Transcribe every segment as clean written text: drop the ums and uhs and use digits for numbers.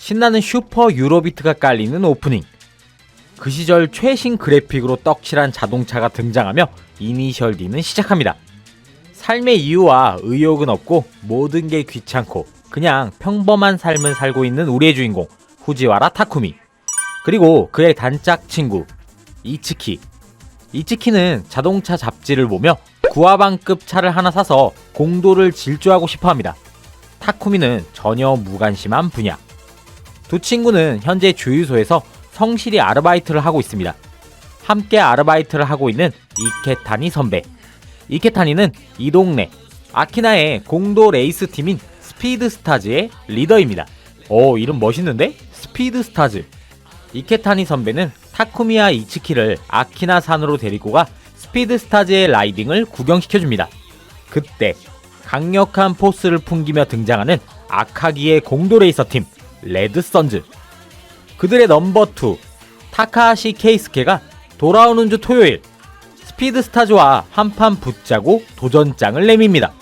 신나는 슈퍼 유로비트가 깔리는 오프닝. 그 시절 최신 그래픽으로 떡칠한 자동차가 등장하며 이니셜 D는 시작합니다. 삶의 이유와 의욕은 없고 모든 게 귀찮고 그냥 평범한 삶을 살고 있는 우리의 주인공 후지와라 타쿠미, 그리고 그의 단짝 친구 이츠키. 이츠키는 자동차 잡지를 보며 구하방급 차를 하나 사서 공도를 질주하고 싶어합니다. 타쿠미는 전혀 무관심한 분야. 두 친구는 현재 주유소에서 성실히 아르바이트를 하고 있습니다. 함께 아르바이트를 하고 있는 이케타니 선배. 이케타니는 이 동네 아키나의 공도 레이스 팀인 스피드스타즈의 리더입니다. 이름 멋있는데? 스피드스타즈. 이케타니 선배는 타쿠미와 이츠키를 아키나 산으로 데리고 가 스피드스타즈의 라이딩을 구경시켜줍니다. 그때 강력한 포스를 풍기며 등장하는 아카기의 공도 레이서 팀 레드선즈. 그들의 넘버2 타카하시 케이스케가 돌아오는 주 토요일 스피드스타즈와 한판 붙자고 도전장을 내밉니다.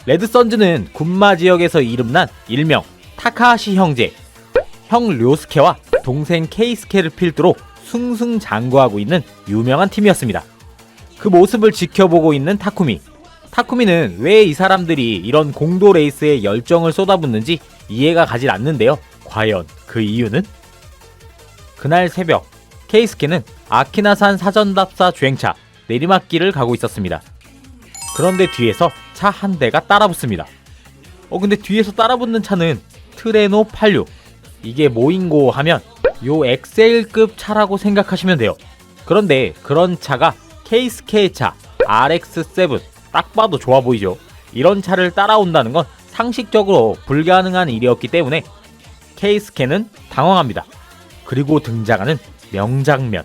레드선즈는 군마 지역에서 이름난 일명 타카하시 형제, 형 료스케와 동생 케이스케를 필두로 승승장구하고 있는 유명한 팀이었습니다. 그 모습을 지켜보고 있는 타쿠미는 왜 이 사람들이 이런 공도 레이스에 열정을 쏟아붓는지 이해가 가질 않는데요. 과연 그 이유는? 그날 새벽 케이스케는 아키나산 사전답사 주행차 내리막길을 가고 있었습니다. 그런데 뒤에서 차 한 대가 따라붙습니다. 근데 뒤에서 따라붙는 차는 트레노 86. 이게 뭐인고 하면 요 엑셀급 차라고 생각하시면 돼요. 그런데 그런 차가 케이스케의 차 RX7, 딱 봐도 좋아 보이죠. 이런 차를 따라온다는 건 상식적으로 불가능한 일이었기 때문에 케이스케는 당황합니다. 그리고 등장하는 명장면.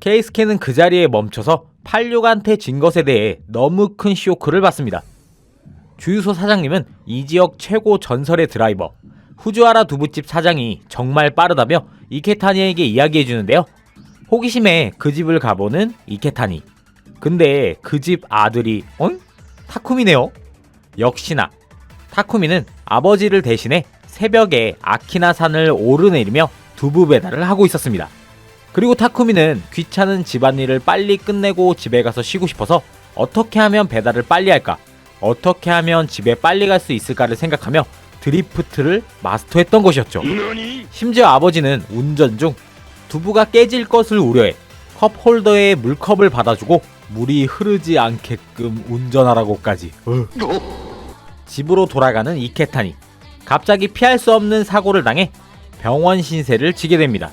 케이스케는 그 자리에 멈춰서 86한테 진 것에 대해 너무 큰 쇼크를 받습니다. 주유소 사장님은 이 지역 최고 전설의 드라이버 후지와라 두부집 사장이 정말 빠르다며 이케타니에게 이야기해주는데요. 호기심에 그 집을 가보는 이케타니. 근데 그 집 아들이 타쿠미네요. 역시나 타쿠미는 아버지를 대신해 새벽에 아키나산을 오르내리며 두부 배달을 하고 있었습니다. 그리고 타쿠미는 귀찮은 집안일을 빨리 끝내고 집에 가서 쉬고 싶어서 어떻게 하면 배달을 빨리 할까, 어떻게 하면 집에 빨리 갈 수 있을까를 생각하며 드리프트를 마스터했던 것이었죠. 심지어 아버지는 운전 중 두부가 깨질 것을 우려해 컵홀더에 물컵을 받아주고 물이 흐르지 않게끔 운전하라고까지. 집으로 돌아가는 이케타니. 갑자기 피할 수 없는 사고를 당해 병원 신세를 지게 됩니다.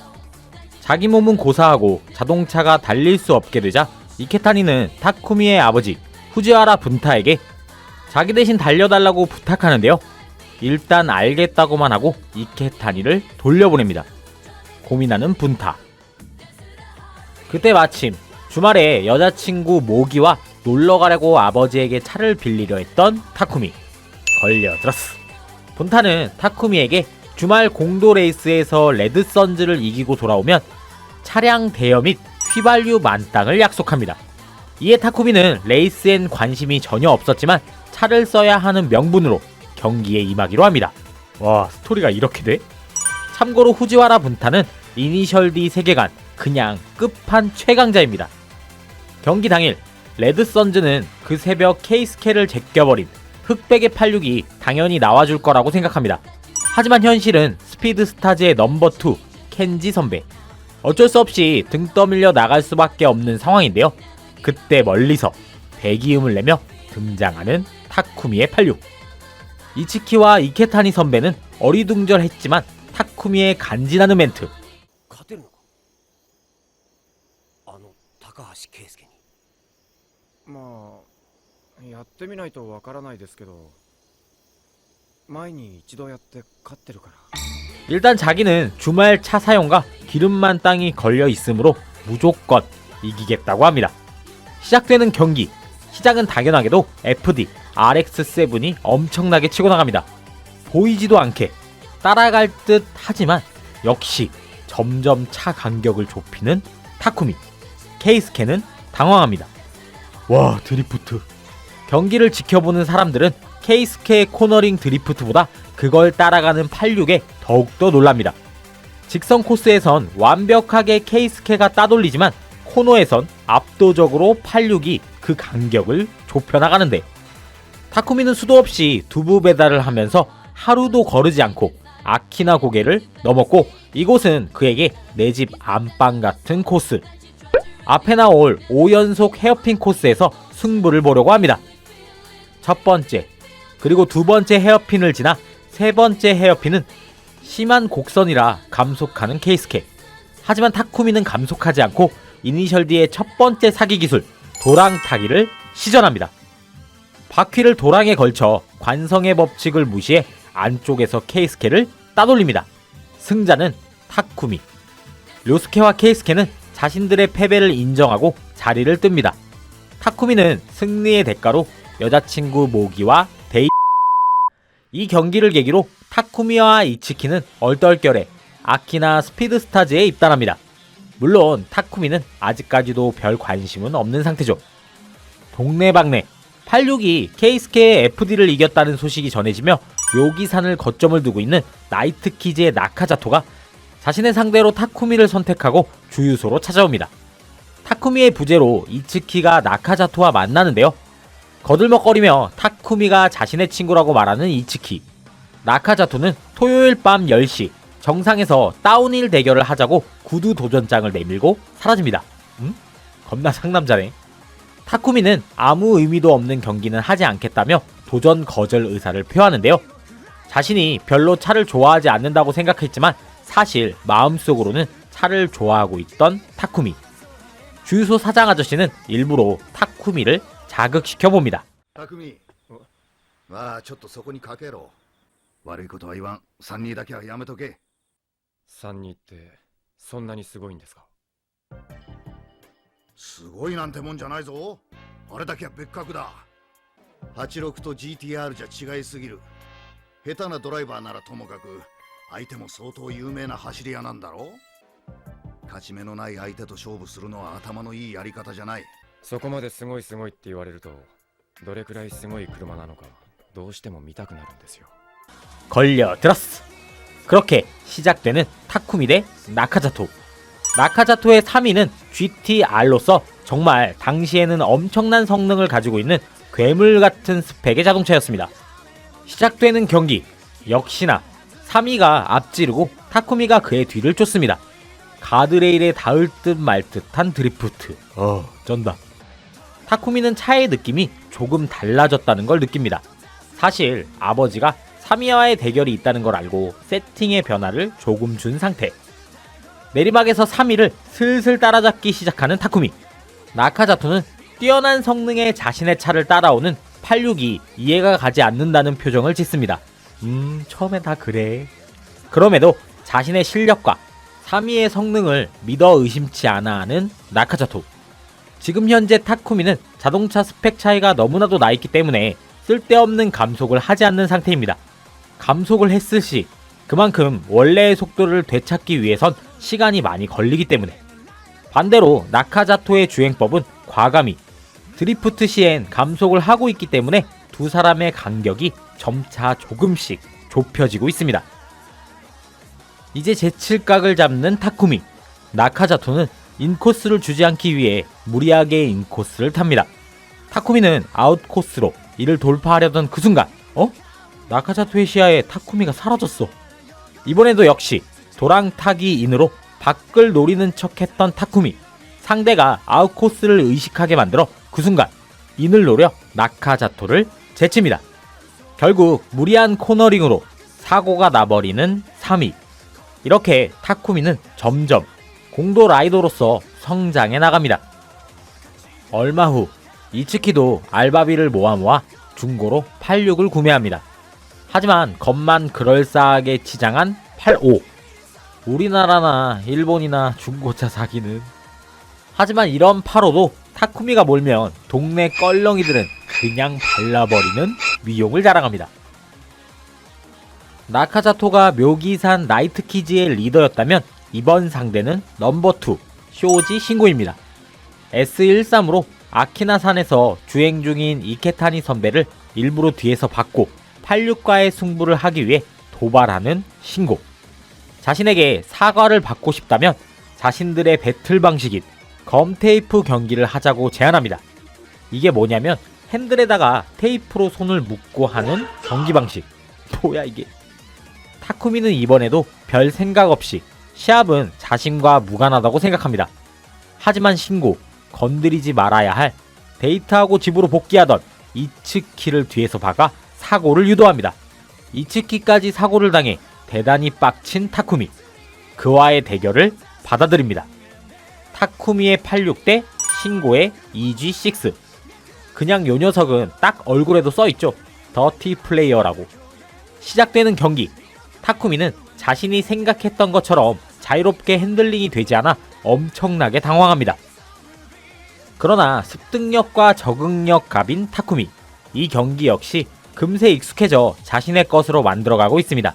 자기 몸은 고사하고 자동차가 달릴 수 없게 되자 이케타니는 타쿠미의 아버지 후지와라 분타에게 자기 대신 달려달라고 부탁하는데요. 일단 알겠다고만 하고 이케타니를 돌려보냅니다. 고민하는 분타. 그때 마침 주말에 여자친구 모기와 놀러가려고 아버지에게 차를 빌리려 했던 타쿠미. 걸려들었어. 분타는 타쿠미에게 주말 공도 레이스에서 레드선즈를 이기고 돌아오면 차량 대여 및 휘발유 만땅을 약속합니다. 이에 타쿠미는 레이스엔 관심이 전혀 없었지만 차를 써야 하는 명분으로 경기에 임하기로 합니다. 와, 스토리가 이렇게 돼? 참고로 후지와라 분타는 이니셜 D 세계관 그냥 끝판 최강자입니다. 경기 당일 레드선즈는 그 새벽 케이스케를 제껴버린 흑백의 86이 당연히 나와줄 거라고 생각합니다. 하지만 현실은 스피드스타즈의 넘버2 켄지 선배. 어쩔 수 없이 등 떠밀려 나갈 수밖에 없는 상황인데요. 그때 멀리서 배기음을 내며 등장하는 타쿠미의 86. 이츠키와 이케타니 선배는 어리둥절했지만 타쿠미의 간지나는 멘트. 일단 자기는 주말 차 사용과 기름 만땅이 걸려 있으므로 무조건 이기겠다고 합니다. 시작되는 경기. 시작은 당연하게도 FD RX-7이 엄청나게 치고 나갑니다. 보이지도 않게 따라갈 듯 하지만 역시 점점 차 간격을 좁히는 타쿠미. 케이스케는 당황합니다. 와, 드리프트. 경기를 지켜보는 사람들은 케이스케의 코너링 드리프트보다 그걸 따라가는 86에 더욱더 놀랍니다. 직선 코스에선 완벽하게 케이스케가 따돌리지만 코너에선 압도적으로 86이 그 간격을 좁혀나가는데, 타쿠미는 수도 없이 두부 배달을 하면서 하루도 거르지 않고 아키나 고개를 넘었고, 이곳은 그에게 내 집 안방 같은 코스. 앞에 나올 5연속 헤어핀 코스에서 승부를 보려고 합니다. 첫 번째, 그리고 두 번째 헤어핀을 지나 세 번째 헤어핀은 심한 곡선이라 감속하는 케이스케. 하지만 타쿠미는 감속하지 않고 이니셜 D의 첫 번째 사기 기술 도랑 타기를 시전합니다. 바퀴를 도랑에 걸쳐 관성의 법칙을 무시해 안쪽에서 케이스케를 따돌립니다. 승자는 타쿠미. 료스케와 케이스케는 자신들의 패배를 인정하고 자리를 뜹니다. 타쿠미는 승리의 대가로 여자친구 모기와 이 경기를 계기로 타쿠미와 이츠키는 얼떨결에 아키나 스피드스타즈에 입단합니다. 물론 타쿠미는 아직까지도 별 관심은 없는 상태죠. 동네방네 86이 케이스케의 FD를 이겼다는 소식이 전해지며 묘기산을 거점을 두고 있는 나이트키즈의 나카자토가 자신의 상대로 타쿠미를 선택하고 주유소로 찾아옵니다. 타쿠미의 부재로 이츠키가 나카자토와 만나는데요. 거들먹거리며 타쿠미가 자신의 친구라고 말하는 이츠키. 나카자토는 토요일 밤 10시 정상에서 다운힐 대결을 하자고 구두 도전장을 내밀고 사라집니다. 겁나 상남자네. 타쿠미는 아무 의미도 없는 경기는 하지 않겠다며 도전 거절 의사를 표하는데요. 자신이 별로 차를 좋아하지 않는다고 생각했지만 사실 마음속으로는 차를 좋아하고 있던 타쿠미. 주유소 사장 아저씨는 일부러 타쿠미를 자극시켜봅니다. 타쿠미, まあちょっとそこにかけろ。悪いことは言わん。3人だけはやめとけ。3人ってそんなにすごいんですか？すごいなんてもんじゃないぞ。あれだけは別格だ。86と GTR じゃ違いすぎる。下手なドライバーならともかく、相手も相当有名な走り屋なんだろ。勝ち目のない相手と勝負するのは頭のいいやり方じゃない。そこまですごいすごいって言われるとどれくらいすごい車なのかどうしても見たくなるんですよ。 걸려들었어. 그렇게 시작되는 타쿠미 대 나카자토. 나카자토의 3위는 GTR로서 정말 당시에는 엄청난 성능을 가지고 있는 괴물같은 스펙의 자동차였습니다. 시작되는 경기 역시나 3위가 앞지르고 타쿠미가 그의 뒤를 쫓습니다. 가드레일에 닿을 듯 말 듯한 드리프트. 쩐다. 타쿠미는 차의 느낌이 조금 달라졌다는 걸 느낍니다. 사실 아버지가 3위와의 대결이 있다는 걸 알고 세팅의 변화를 조금 준 상태. 내리막에서 3위를 슬슬 따라잡기 시작하는 타쿠미. 나카자토는 뛰어난 성능의 자신의 차를 따라오는 86이 이해가 가지 않는다는 표정을 짓습니다. 처음엔 다 그래. 그럼에도 자신의 실력과 3위의 성능을 믿어 의심치 않아 하는 나카자토. 지금 현재 타쿠미는 자동차 스펙 차이가 너무나도 나있기 때문에 쓸데없는 감속을 하지 않는 상태입니다. 감속을 했을 시 그만큼 원래의 속도를 되찾기 위해선 시간이 많이 걸리기 때문에. 반대로 나카자토의 주행법은 과감히 드리프트 시엔 감속을 하고 있기 때문에 두 사람의 간격이 점차 조금씩 좁혀지고 있습니다. 이제 제칠각을 잡는 타쿠미. 나카자토는 인코스를 주지 않기 위해 무리하게 인코스를 탑니다. 타쿠미는 아웃코스로 이를 돌파하려던 그 순간 나카자토의 시야에 타쿠미가 사라졌어. 이번에도 역시 도랑타기 인으로 밖을 노리는 척했던 타쿠미. 상대가 아웃코스를 의식하게 만들어 그 순간 인을 노려 나카자토를 제칩니다. 결국 무리한 코너링으로 사고가 나버리는 3위. 이렇게 타쿠미는 점점 공도 라이더로서 성장해 나갑니다. 얼마 후 이츠키도 알바비를 모아 중고로 86을 구매합니다. 하지만 겉만 그럴싸하게 치장한 85. 우리나라나 일본이나 중고차 사기는. 하지만 이런 85도 타쿠미가 몰면 동네 껄렁이들은 그냥 발라버리는 위용을 자랑합니다. 나카자토가 묘기산 나이트키즈의 리더였다면 이번 상대는 넘버2 쇼지 신고입니다. S13으로 아키나산에서 주행 중인 이케타니 선배를 일부러 뒤에서 받고 86과의 승부를 하기 위해 도발하는 신고. 자신에게 사과를 받고 싶다면 자신들의 배틀 방식인 검테이프 경기를 하자고 제안합니다. 이게 뭐냐면 핸들에다가 테이프로 손을 묶고 하는 경기 방식. 뭐야 이게. 타쿠미는 이번에도 별 생각 없이 시합은 자신과 무관하다고 생각합니다. 하지만 신고, 건드리지 말아야 할 데이트하고 집으로 복귀하던 이츠키를 뒤에서 박아 사고를 유도합니다. 이츠키까지 사고를 당해 대단히 빡친 타쿠미. 그와의 대결을 받아들입니다. 타쿠미의 86대 신고의 EG6. 그냥 요 녀석은 딱 얼굴에도 써있죠. 더티 플레이어라고. 시작되는 경기. 타쿠미는 자신이 생각했던 것처럼 자유롭게 핸들링이 되지 않아 엄청나게 당황합니다. 그러나 습득력과 적응력 갑인 타쿠미. 이 경기 역시 금세 익숙해져 자신의 것으로 만들어가고 있습니다.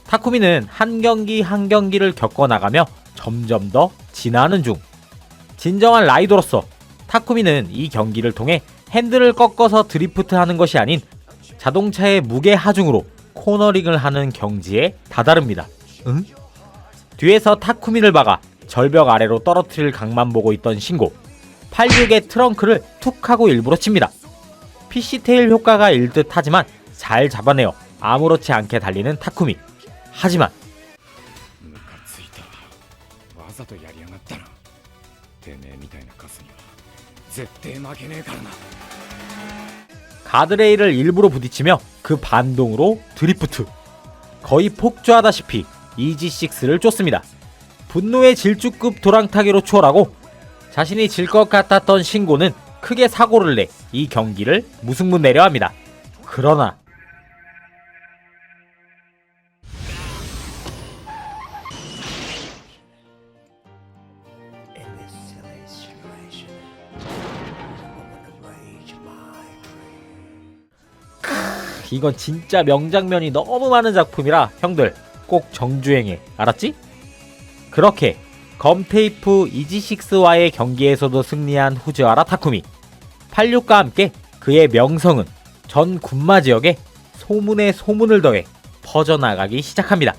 타쿠미는 한 경기 한 경기를 겪어나가며 점점 더 진화하는 중. 진정한 라이더로서 타쿠미는 이 경기를 통해 핸들을 꺾어서 드리프트하는 것이 아닌 자동차의 무게 하중으로 코너링을 하는 경지에 다다릅니다. 응? 뒤에서 타쿠미를 박아 절벽 아래로 떨어뜨릴 각만 보고 있던 신고. 86의 트렁크를 툭 하고 일부러 칩니다. 피시테일 효과가 일듯 하지만 잘 잡아내어 아무렇지 않게 달리는 타쿠미. 하지만 ムカついた。わざとやりやがったな。てめえみたいなカスには絶対負けねえからな。 가드레일을 일부러 부딪히며 그 반동으로 드리프트. 거의 폭주하다시피 EG6를 쫓습니다. 분노의 질주급 도랑타기로 추월하고 자신이 질 것 같았던 신고는 크게 사고를 내 이 경기를 무승부 내려 합니다. 그러나 이건 진짜 명장면이 너무 많은 작품이라 형들 꼭 정주행해. 알았지? 그렇게 검테이프 EG6와의 경기에서도 승리한 후지와라 타쿠미. 86과 함께 그의 명성은 전 군마 지역에 소문에 소문을 더해 퍼져나가기 시작합니다.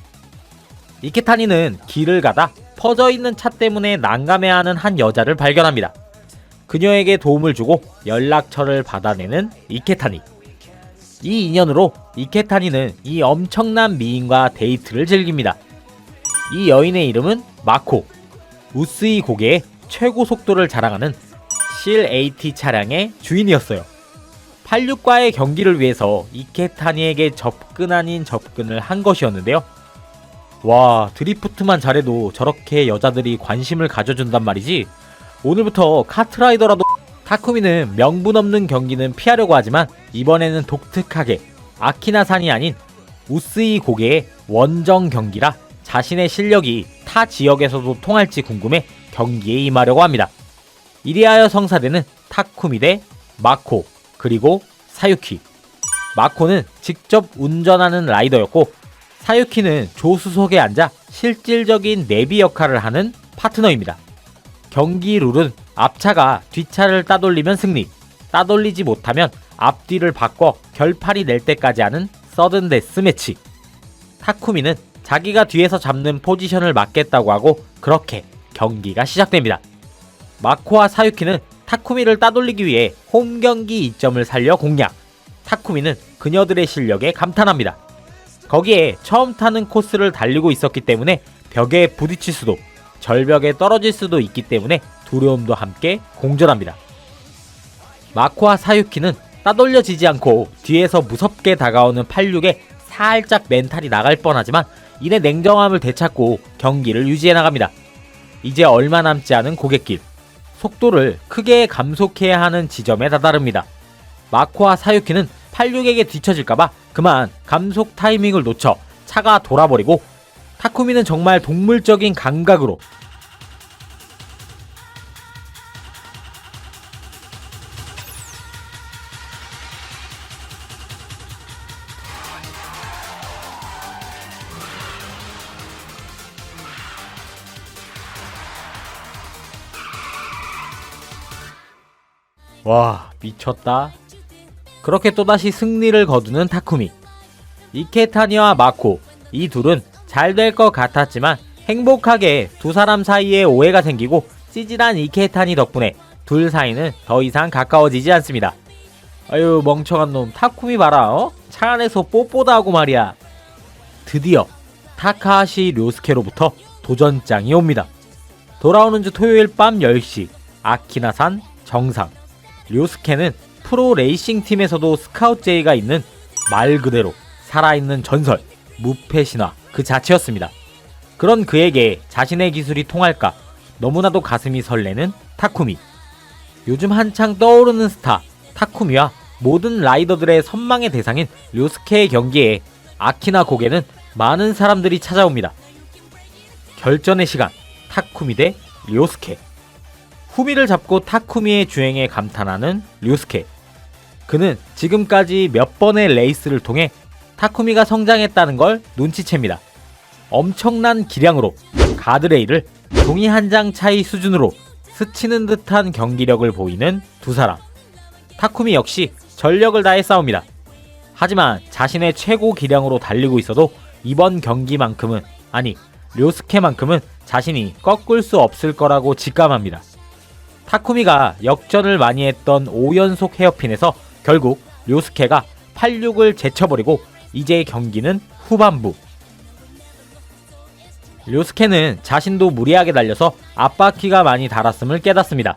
이케타니는 길을 가다 퍼져있는 차 때문에 난감해하는 한 여자를 발견합니다. 그녀에게 도움을 주고 연락처를 받아내는 이케타니. 이 인연으로 이케타니는 이 엄청난 미인과 데이트를 즐깁니다. 이 여인의 이름은 마코. 우스이 고개의 최고 속도를 자랑하는 실 AT 차량의 주인이었어요. 86과의 경기를 위해서 이케타니에게 접근 아닌 접근을 한 것이었는데요. 와, 드리프트만 잘해도 저렇게 여자들이 관심을 가져준단 말이지. 오늘부터 카트라이더라도. 타쿠미는 명분 없는 경기는 피하려고 하지만 이번에는 독특하게 아키나산이 아닌 우스이 고개의 원정 경기라 자신의 실력이 타 지역에서도 통할지 궁금해 경기에 임하려고 합니다. 이리하여 성사되는 타쿠미 대 마코 그리고 사유키. 마코는 직접 운전하는 라이더였고 사유키는 조수석에 앉아 실질적인 내비 역할을 하는 파트너입니다. 경기 룰은 앞차가 뒷차를 따돌리면 승리, 따돌리지 못하면 앞뒤를 바꿔 결판이 낼 때까지 하는 서든 데스 매치. 타쿠미는 자기가 뒤에서 잡는 포지션을 맡겠다고 하고 그렇게 경기가 시작됩니다. 마코와 사유키는 타쿠미를 따돌리기 위해 홈 경기 이점을 살려 공략. 타쿠미는 그녀들의 실력에 감탄합니다. 거기에 처음 타는 코스를 달리고 있었기 때문에 벽에 부딪힐 수도 절벽에 떨어질 수도 있기 때문에 두려움도 함께 공존합니다. 마코와 사유키는 따돌려지지 않고 뒤에서 무섭게 다가오는 86에 살짝 멘탈이 나갈 뻔하지만 이내 냉정함을 되찾고 경기를 유지해 나갑니다. 이제 얼마 남지 않은 고갯길. 속도를 크게 감속해야 하는 지점에 다다릅니다. 마코와 사유키는 86에게 뒤처질까봐 그만 감속 타이밍을 놓쳐 차가 돌아버리고 타쿠미는 정말 동물적인 감각으로 와, 미쳤다. 그렇게 또다시 승리를 거두는 타쿠미. 이케타니와 마코, 이 둘은 잘 될 것 같았지만 행복하게 두 사람 사이에 오해가 생기고 찌질한 이케타니 덕분에 둘 사이는 더 이상 가까워지지 않습니다. 아유, 멍청한 놈. 타쿠미 봐라. 차 안에서 뽀뽀도 하고 말이야. 드디어 타카하시 료스케로부터 도전장이 옵니다. 돌아오는 주 토요일 밤 10시 아키나산 정상. 료스케는 프로 레이싱 팀에서도 스카웃 제의가 있는 말 그대로 살아있는 전설, 무패 신화 그 자체였습니다. 그런 그에게 자신의 기술이 통할까 너무나도 가슴이 설레는 타쿠미. 요즘 한창 떠오르는 스타 타쿠미와 모든 라이더들의 선망의 대상인 료스케의 경기에 아키나 고개는 많은 사람들이 찾아옵니다. 결전의 시간, 타쿠미 대 료스케. 후미를 잡고 타쿠미의 주행에 감탄하는 료스케. 그는 지금까지 몇 번의 레이스를 통해 타쿠미가 성장했다는 걸 눈치챕니다. 엄청난 기량으로 가드레일을 종이 한 장 차이 수준으로 스치는 듯한 경기력을 보이는 두 사람. 타쿠미 역시 전력을 다해 싸웁니다. 하지만 자신의 최고 기량으로 달리고 있어도 이번 경기만큼은, 아니 료스케만큼은 자신이 꺾을 수 없을 거라고 직감합니다. 타쿠미가 역전을 많이 했던 5연속 헤어핀에서 결국 료스케가 86을 제쳐버리고 이제 경기는 후반부. 료스케는 자신도 무리하게 달려서 앞바퀴가 많이 닳았음을 깨닫습니다.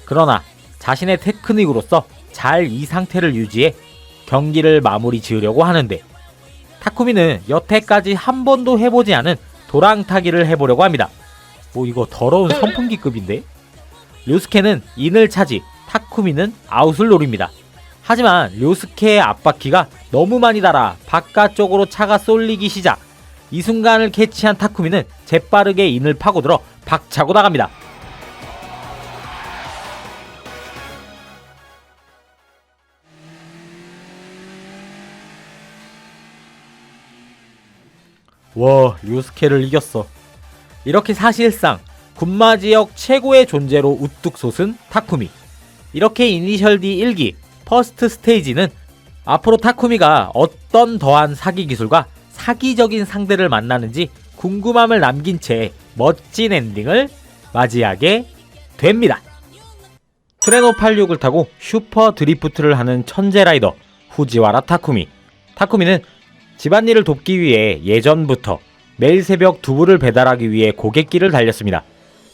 그러나 자신의 테크닉으로서 잘 이 상태를 유지해 경기를 마무리 지으려고 하는데 타쿠미는 여태까지 한 번도 해보지 않은 도랑타기를 해보려고 합니다. 뭐 이거 더러운 선풍기급인데? 료스케는 인을 차지, 타쿠미는 아웃을 노립니다. 하지만 료스케의 앞바퀴가 너무 많이 닳아 바깥쪽으로 차가 쏠리기 시작. 이 순간을 캐치한 타쿠미는 재빠르게 인을 파고들어 박차고 나갑니다. 와, 료스케를 이겼어. 이렇게 사실상 군마 지역 최고의 존재로 우뚝 솟은 타쿠미. 이렇게 이니셜 D 1기 퍼스트 스테이지는 앞으로 타쿠미가 어떤 더한 사기 기술과 사기적인 상대를 만나는지 궁금함을 남긴 채 멋진 엔딩을 맞이하게 됩니다. 트레노 86을 타고 슈퍼 드리프트를 하는 천재 라이더 후지와라 타쿠미. 타쿠미는 집안일을 돕기 위해 예전부터 매일 새벽 두부를 배달하기 위해 고갯길을 달렸습니다.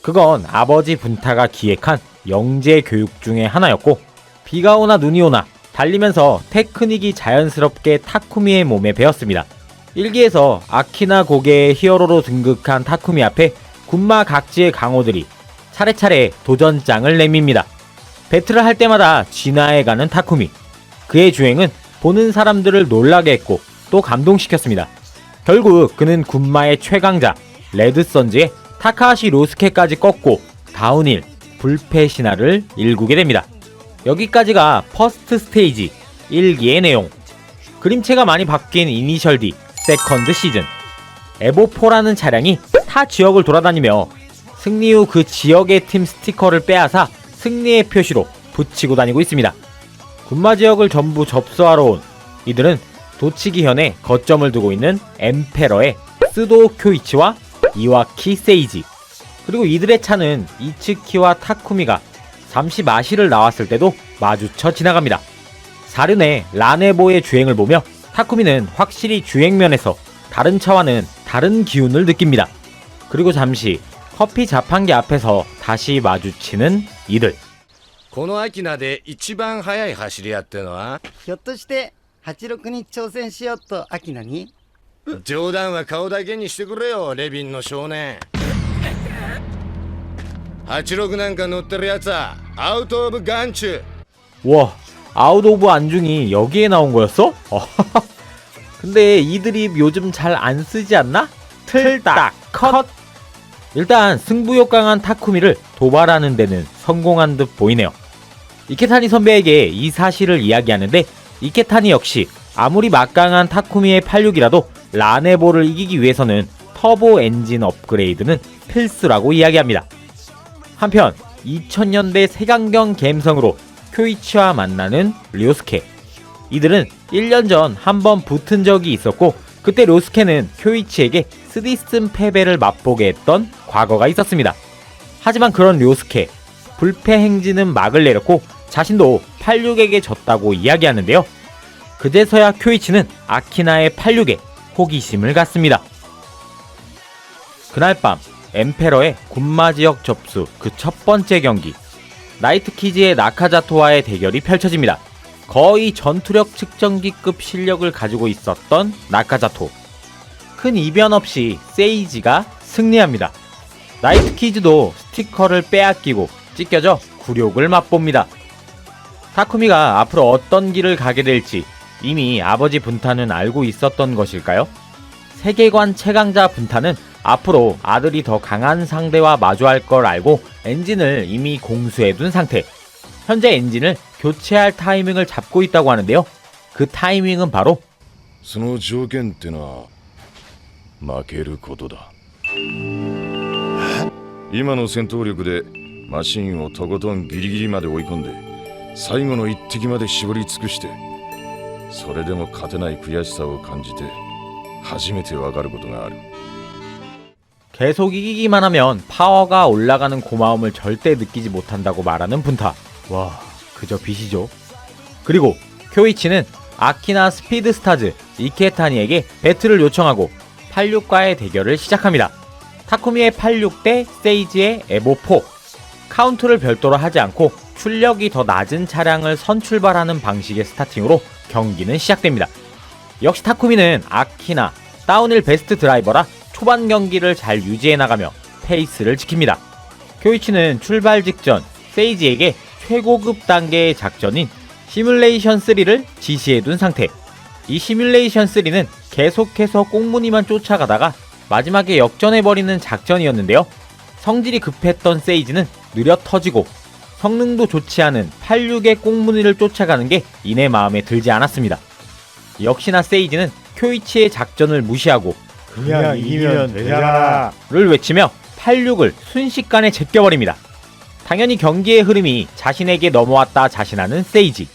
그건 아버지 분타가 기획한 영재 교육 중에 하나였고, 비가 오나 눈이 오나 달리면서 테크닉이 자연스럽게 타쿠미의 몸에 배었습니다. 1기에서 아키나 고개의 히어로로 등극한 타쿠미 앞에 군마 각지의 강호들이 차례차례 도전장을 내밉니다. 배틀을 할 때마다 진화해가는 타쿠미. 그의 주행은 보는 사람들을 놀라게 했고 또 감동시켰습니다. 결국 그는 군마의 최강자 레드선즈의 타카하시 료스케까지 꺾고 다운힐 불패 신화를 일구게 됩니다. 여기까지가 퍼스트 스테이지 1기의 내용. 그림체가 많이 바뀐 이니셜 D 세컨드 시즌. 에보4라는 차량이 타 지역을 돌아다니며 승리 후 그 지역의 팀 스티커를 빼앗아 승리의 표시로 붙이고 다니고 있습니다. 군마 지역을 전부 접수하러 온 이들은 도치기현에 거점을 두고 있는 엠페러의 스도 쿄이치와 이와키 세이지, 그리고 이들의 차는 이츠키와 타쿠미가 잠시 마시를 나왔을 때도 마주쳐 지나갑니다. 사륜의 라네보의 주행을 보며 타쿠미는 확실히 주행면에서 다른 차와는 다른 기운을 느낍니다. 그리고 잠시 커피 자판기 앞에서 다시 마주치는 이들. このアキナで一番速い走り屋ってのはひょっとして86に挑戦しようとアキナに？冗談は顔だけにしてくれよ、レビンの少年。86なんか乗ってるやつはアウトオブ眼中。 와, 아웃 오브 안중이 여기에 나온 거였어? 근데 이 드립 요즘 잘 안 쓰지 않나? 틀딱 컷. 일단 승부욕 강한 타쿠미를 도발하는 데는 성공한 듯 보이네요. 이케타니 선배에게 이 사실을 이야기하는데 이케타니 역시 아무리 막강한 타쿠미의 86이라도 라네보를 이기기 위해서는 터보 엔진 업그레이드는 필수라고 이야기합니다. 한편 2000년대 색안경 갬성으로 쿄이치와 만나는 료스케. 이들은 1년 전 한 번 붙은 적이 있었고 그때 료스케는 쿄이치에게 쓰디쓴 패배를 맛보게 했던 과거가 있었습니다. 하지만 그런 료스케, 불패 행진은 막을 내렸고 자신도 86에게 졌다고 이야기하는데요. 그제서야 쿄이치는 아키나의 86에 호기심을 갖습니다. 그날 밤 엠페러의 군마 지역 접수 그 첫 번째 경기, 나이트키즈의 나카자토와의 대결이 펼쳐집니다. 거의 전투력 측정기급 실력을 가지고 있었던 나카자토. 큰 이변 없이 세이지가 승리합니다. 나이트키즈도 스티커를 빼앗기고 찢겨져 굴욕을 맛봅니다. 타쿠미가 앞으로 어떤 길을 가게 될지 이미 아버지 분타는 알고 있었던 것일까요? 세계관 최강자 분타는 앞으로 아들이 더 강한 상대와 마주할 걸 알고 엔진을 이미 공수해둔 상태. 현재 엔진을 교체할 타이밍을 잡고 있다고 하는데요. 그 타이밍은 바로 その条件ってのは負けることだ。今の戦闘力でマシンをとことんギリギリまで追い込んで最後の一滴まで絞り尽くしてそれでも勝てない悔しさを感じて初めてわかることがある。 계속 이기기만 하면 파워가 올라가는 고마움을 절대 느끼지 못한다고 말하는 분타. 와, 그저 빛이죠. 그리고 쿄이치는 아키나 스피드스타즈 이케타니에게 배틀을 요청하고 86과의 대결을 시작합니다. 타쿠미의 86 대 세이지의 에보4. 카운트를 별도로 하지 않고 출력이 더 낮은 차량을 선출발하는 방식의 스타팅으로 경기는 시작됩니다. 역시 타쿠미는 아키나 다운힐 베스트 드라이버라 초반 경기를 잘 유지해 나가며 페이스를 지킵니다. 쿄이치는 출발 직전 세이지에게 최고급 단계의 작전인 시뮬레이션 3를 지시해둔 상태. 이 시뮬레이션 3는 계속해서 꽁무니만 쫓아가다가 마지막에 역전해버리는 작전이었는데요. 성질이 급했던 세이지는 느려 터지고 성능도 좋지 않은 86의 꽁무니를 쫓아가는 게 이내 마음에 들지 않았습니다. 역시나 세이지는 쿄이치의 작전을 무시하고 그냥 이기면 되잖아 를 외치며 86을 순식간에 제껴버립니다. 당연히 경기의 흐름이 자신에게 넘어왔다 자신하는 세이지.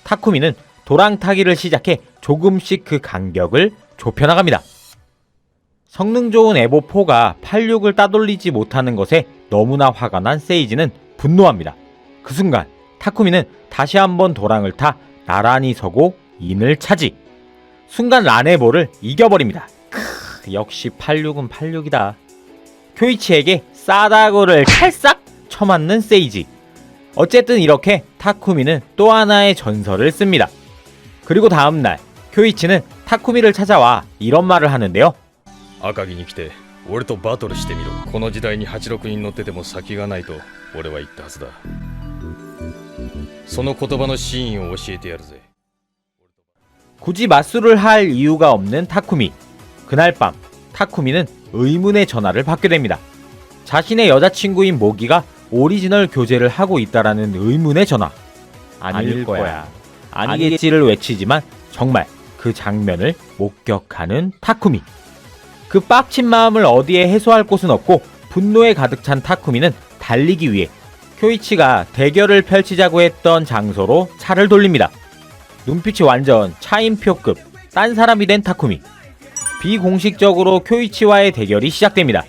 타쿠미는 도랑타기를 시작해 조금씩 그 간격을 좁혀나갑니다. 성능 좋은 에보4가 86을 따돌리지 못하는 것에 너무나 화가 난 세이지는 분노합니다. 그 순간 타쿠미는 다시 한번 도랑을 타 나란히 서고 인을 차지. 순간 라네보를 이겨버립니다. 역시 86은 86이다. 쿄이치에게 싸다구를 찰싹 쳐맞는 세이지. 어쨌든 이렇게 타쿠미는 또 하나의 전설을 씁니다. 그리고 다음날 쿄이치는 타쿠미를 찾아와 이런 말을 하는데요. 赤城に来て俺とバトルしてみろ。この時代に86人乗ってても先がないと俺は言ったはずだ。その言葉の真意を教えてやるぜ。 굳이 맞수를 할 이유가 없는 타쿠미. 그날 밤 타쿠미는 의문의 전화를 받게 됩니다. 자신의 여자친구인 모기가 오리지널 교제를 하고 있다라는 의문의 전화. 아닐 거야. 아니겠지를 외치지만 정말 그 장면을 목격하는 타쿠미. 그 빡친 마음을 어디에 해소할 곳은 없고 분노에 가득 찬 타쿠미는 달리기 위해 쿄이치가 대결을 펼치자고 했던 장소로 차를 돌립니다. 눈빛이 완전 차인표급 딴 사람이 된 타쿠미. 비공식적으로 쿄이치와의 대결이 시작됩니다.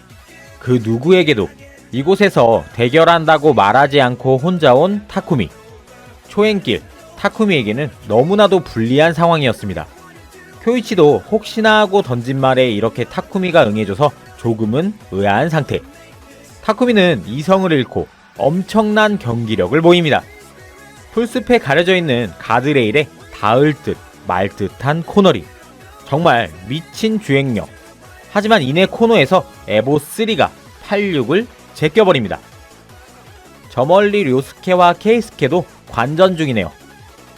그 누구에게도 이곳에서 대결한다고 말하지 않고 혼자 온 타쿠미. 초행길 타쿠미에게는 너무나도 불리한 상황이었습니다. 쿄이치도 혹시나 하고 던진 말에 이렇게 타쿠미가 응해줘서 조금은 의아한 상태. 타쿠미는 이성을 잃고 엄청난 경기력을 보입니다. 풀숲에 가려져 있는 가드레일에 닿을 듯 말 듯한 코너링. 정말 미친 주행력. 하지만 이내 코너에서 에보3가 86을 제껴버립니다. 저 멀리 료스케와 케이스케도 관전 중이네요.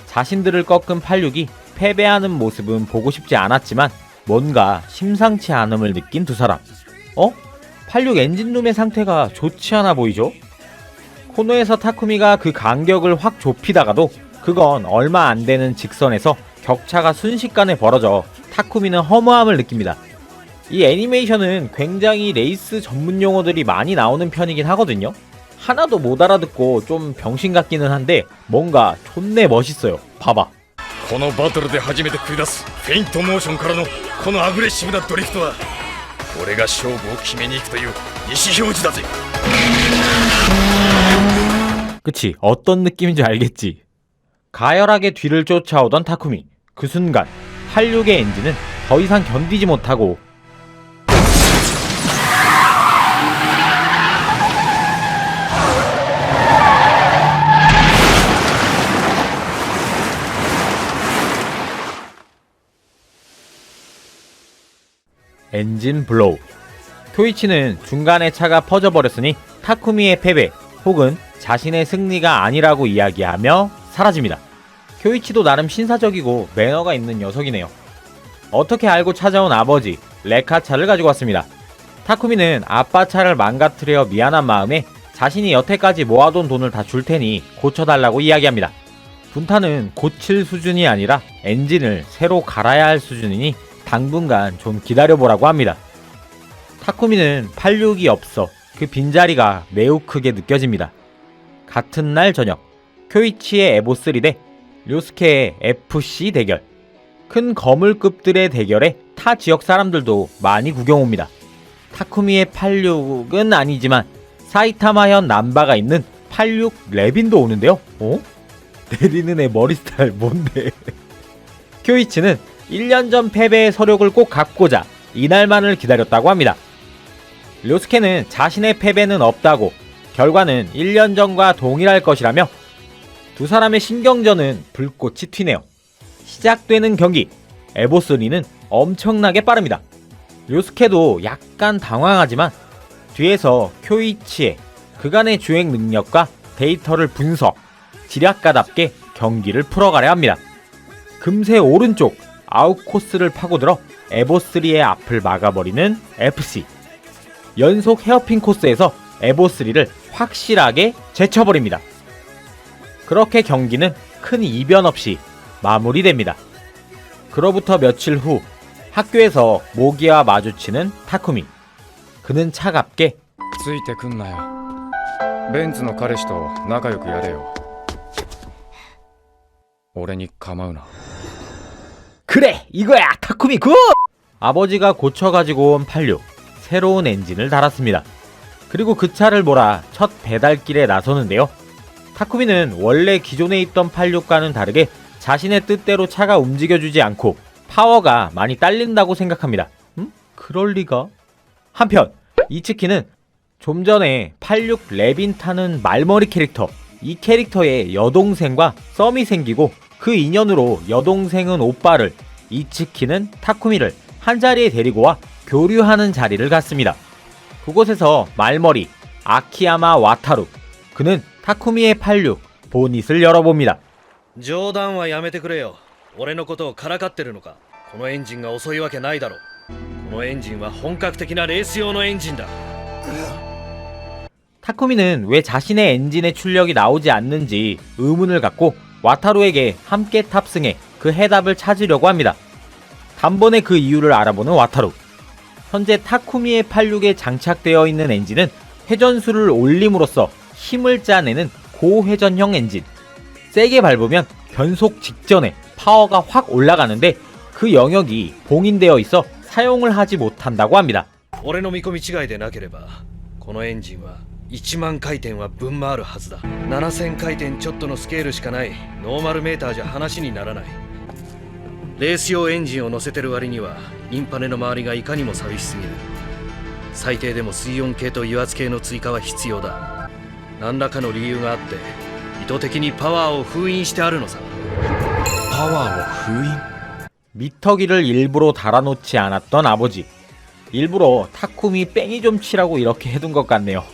자신들을 꺾은 86이 패배하는 모습은 보고 싶지 않았지만 뭔가 심상치 않음을 느낀 두 사람. 86 엔진룸의 상태가 좋지 않아 보이죠? 코너에서 타쿠미가 그 간격을 확 좁히다가도 그건 얼마 안 되는 직선에서 격차가 순식간에 벌어져 타쿠미는 허무함을 느낍니다. 이 애니메이션은 굉장히 레이스 전문 용어들이 많이 나오는 편이긴 하거든요. 하나도 못 알아듣고 좀 병신 같기는 한데 뭔가 존내 멋있어요. 봐봐. このバトルで初めて繰り出すフェイントモーションからのこのアグレッシブなドリフトは俺が勝負を決めに行くという意思表示だぜ 그치, 어떤 느낌인지 알겠지. 가열하게 뒤를 쫓아오던 타쿠미. 그 순간 86의 엔진은 더 이상 견디지 못하고 엔진 블로우. 쿄이치는 중간에 차가 퍼져버렸으니 타쿠미의 패배 혹은 자신의 승리가 아니라고 이야기하며 사라집니다. 쿄이치도 나름 신사적이고 매너가 있는 녀석이네요. 어떻게 알고 찾아온 아버지 레카 차를 가지고 왔습니다. 타쿠미는 아빠 차를 망가뜨려 미안한 마음에 자신이 여태까지 모아둔 돈을 다 줄 테니 고쳐달라고 이야기합니다. 분타는 고칠 수준이 아니라 엔진을 새로 갈아야 할 수준이니 당분간 좀 기다려보라고 합니다. 타쿠미는 86이 없어 그 빈자리가 매우 크게 느껴집니다. 같은 날 저녁, 쿄이치의 에보3 대 료스케의 FC 대결. 큰 거물급들의 대결에 타 지역 사람들도 많이 구경 옵니다. 타쿠미의 86은 아니지만 사이타마현 남바가 있는 86 레빈도 오는데요. 어? 내리는 애 머리 스타일 뭔데? 쿄이치는 1년 전 패배의 서력을 꼭 갚고자 이날만을 기다렸다고 합니다. 료스케는 자신의 패배는 없다고 결과는 1년 전과 동일할 것이라며 두 사람의 신경전은 불꽃이 튀네요. 시작되는 경기, 에보3는 엄청나게 빠릅니다. 료스케도 약간 당황하지만 뒤에서 쿄이치의 그간의 주행 능력과 데이터를 분석, 지략가답게 경기를 풀어가려 합니다. 금세 오른쪽 아웃코스를 파고들어 에보3의 앞을 막아버리는 FC. 연속 헤어핀 코스에서 에보3를 확실하게 제쳐버립니다. 그렇게 경기는 큰 이변 없이 마무리됩니다. 그로부터 며칠 후 학교에서 모기와 마주치는 타쿠미. 그는 차갑게 ついてくんなよベンツの彼氏と仲良くやれよ俺に構うな 그래 이거야 타쿠미 굿! 아버지가 고쳐가지고 온 86 새로운 엔진을 달았습니다. 그리고 그 차를 몰아 첫 배달길에 나서는데요. 타쿠미는 원래 기존에 있던 86과는 다르게 자신의 뜻대로 차가 움직여주지 않고 파워가 많이 딸린다고 생각합니다. 그럴 리가? 한편 이츠키는 좀 전에 86 레빈 타는 말머리 캐릭터, 이 캐릭터의 여동생과 썸이 생기고 그 인연으로 여동생은 오빠를, 이츠키는 타쿠미를 한자리에 데리고 와 교류하는 자리를 갖습니다. 그곳에서 말머리 아키야마 와타루, 그는 타쿠미의 86 보닛을 열어봅니다. 冗談はやめてくれよ俺のことをからかってるのかこのエンジンが遅いわけないだろこのエンジンは本格的なレース用のエンジンだ 타쿠미는 왜 자신의 엔진의 출력이 나오지 않는지 의문을 갖고 와타루에게 함께 탑승해 그 해답을 찾으려고 합니다. 단번에 그 이유를 알아보는 와타루. 현재 타쿠미의 86에 장착되어 있는 엔진은 회전수를 올림으로써 힘을 짜내는 고회전형 엔진. 세게 밟으면 변속 직전에 파워가 확 올라가는데 그 영역이 봉인되어 있어 사용을 하지 못한다고 합니다. 俺の見込み違いでなければこのエンジンは1万回転は分回るはずだ7000回転ちょっとのスケールしかないノーマルメーターじゃ話にならないレース用エンジンを乗せてる割にはインパネの周りがいかにも寂しすぎる最低でも水温計と油圧計の追加は必要だ何らかの理由があって意図的にパワーを封印してあるのさパワーを封印 미터기를 일부러 달아놓지 않았던 아버지. 일부러 타쿠미 뺑이 좀 치라고 이렇게 해둔 것 같네요.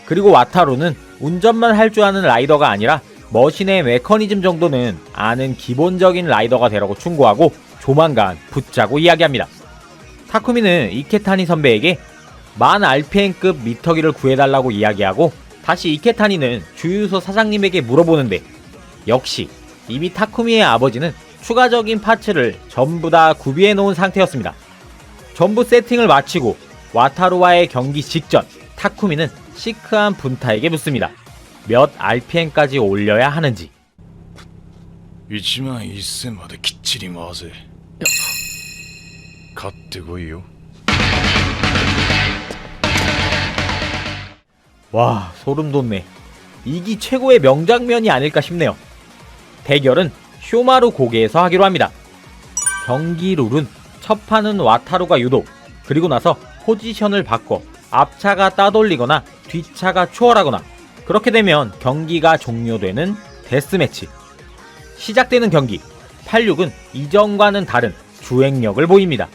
그리고 와타루는 운전만 할 줄 아는 라이더가 아니라 머신의 메커니즘 정도는 아는 기본적인 라이더가 되라고 충고하고 조만간 붙자고 이야기합니다. 타쿠미는 이케타니 선배에게 만 RPM급 미터기를 구해달라고 이야기하고 다시 이케타니는 주유소 사장님에게 물어보는데 역시 이미 타쿠미의 아버지는 추가적인 파츠를 전부 다 구비해 놓은 상태였습니다. 전부 세팅을 마치고 와타루와의 경기 직전 타쿠미는 시크한 분타에게 묻습니다. 몇 RPM까지 올려야 하는지. 1万1000まできっちり回せ勝ってこいよ 와, 소름 돋네. 이기 최고의 명장면이 아닐까 싶네요. 대결은 쇼마루 고개에서 하기로 합니다. 경기 룰은 첫 판은 와타루가 유도, 그리고 나서 포지션을 바꿔 앞차가 따돌리거나 뒷차가 추월하거나, 그렇게 되면 경기가 종료되는 데스매치. 시작되는 경기, 86은 이전과는 다른 주행력을 보입니다.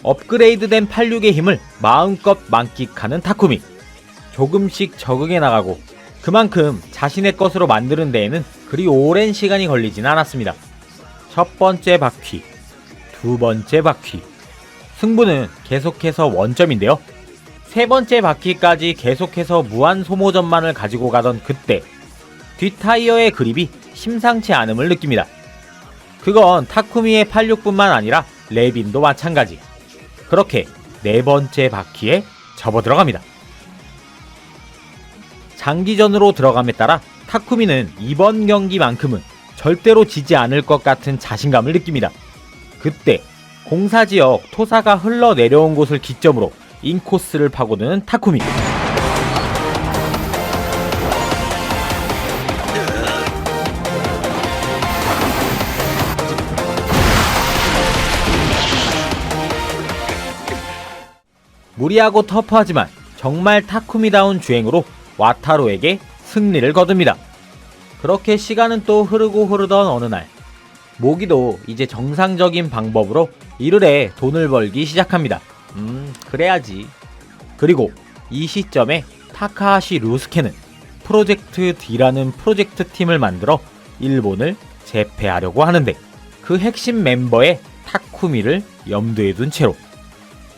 업그레이드된 86의 힘을 마음껏 만끽하는 타쿠미. 조금씩 적응해 나가고 그만큼 자신의 것으로 만드는 데에는 그리 오랜 시간이 걸리진 않았습니다. 첫 번째 바퀴, 두 번째 바퀴. 승부는 계속해서 원점인데요. 세 번째 바퀴까지 계속해서 무한 소모전만을 가지고 가던 그때 뒷타이어의 그립이 심상치 않음을 느낍니다. 그건 타쿠미의 86뿐만 아니라 레빈도 마찬가지. 그렇게 네 번째 바퀴에 접어들어갑니다. 장기전으로 들어감에 따라 타쿠미는 이번 경기만큼은 절대로 지지 않을 것 같은 자신감을 느낍니다. 그때 공사지역 토사가 흘러내려온 곳을 기점으로 인코스를 파고드는 타쿠미. 무리하고 터프하지만 정말 타쿠미다운 주행으로 와타루에게 승리를 거둡니다. 그렇게 시간은 또 흐르고 흐르던 어느 날, 모기도 이제 정상적인 방법으로 이르래 돈을 벌기 시작합니다. 그래야지. 그리고 이 시점에 타카하시 류스케는 프로젝트 D라는 프로젝트 팀을 만들어 일본을 제패하려고 하는데, 그 핵심 멤버의 타쿠미를 염두에 둔 채로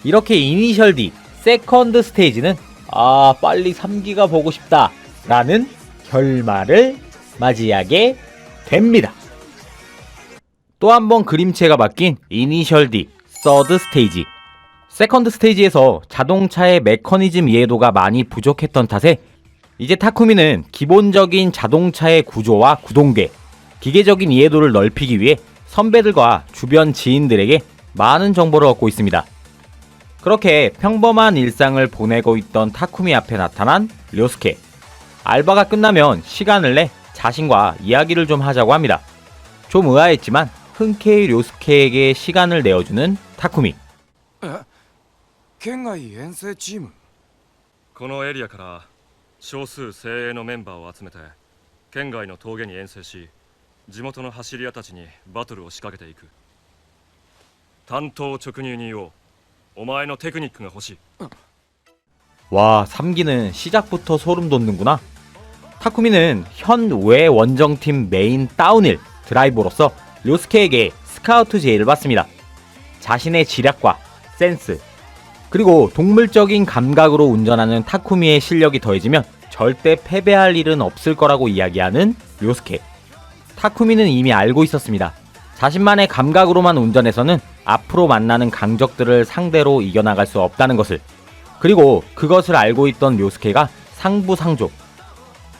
이렇게 이니셜 D 세컨드 스테이지는 빨리 3기가 보고 싶다 라는 결말을 맞이하게 됩니다. 또 한 번 그림체가 바뀐 이니셜 D 서드 스테이지. 세컨드 스테이지에서 자동차의 메커니즘 이해도가 많이 부족했던 탓에 이제 타쿠미는 기본적인 자동차의 구조와 구동계, 기계적인 이해도를 넓히기 위해 선배들과 주변 지인들에게 많은 정보를 얻고 있습니다. 그렇게 평범한 일상을 보내고 있던 타쿠미 앞에 나타난 료스케. 알바가 끝나면 시간을 내 자신과 이야기를 좀 하자고 합니다. 좀 의아했지만 흔쾌히 료스케에게 시간을 내어주는 타쿠미. 県外遠征チームこのエリアから少数精鋭のメンバーを集めて県外の峠に遠征し地元の走り屋たちにバトルを仕掛けていく。単刀直入に言おう。お前のテクニックが欲しい。 와, 3기는 시작부터 소름 돋는구나. 타쿠미는 현 외 원정팀 메인 다운힐 드라이버로서 료스케에게 스카우트 제의를 받습니다. 자신의 지략과 센스, 그리고 동물적인 감각으로 운전하는 타쿠미의 실력이 더해지면 절대 패배할 일은 없을 거라고 이야기하는 료스케. 타쿠미는 이미 알고 있었습니다. 자신만의 감각으로만 운전해서는 앞으로 만나는 강적들을 상대로 이겨나갈 수 없다는 것을. 그리고 그것을 알고 있던 료스케가 상부상조.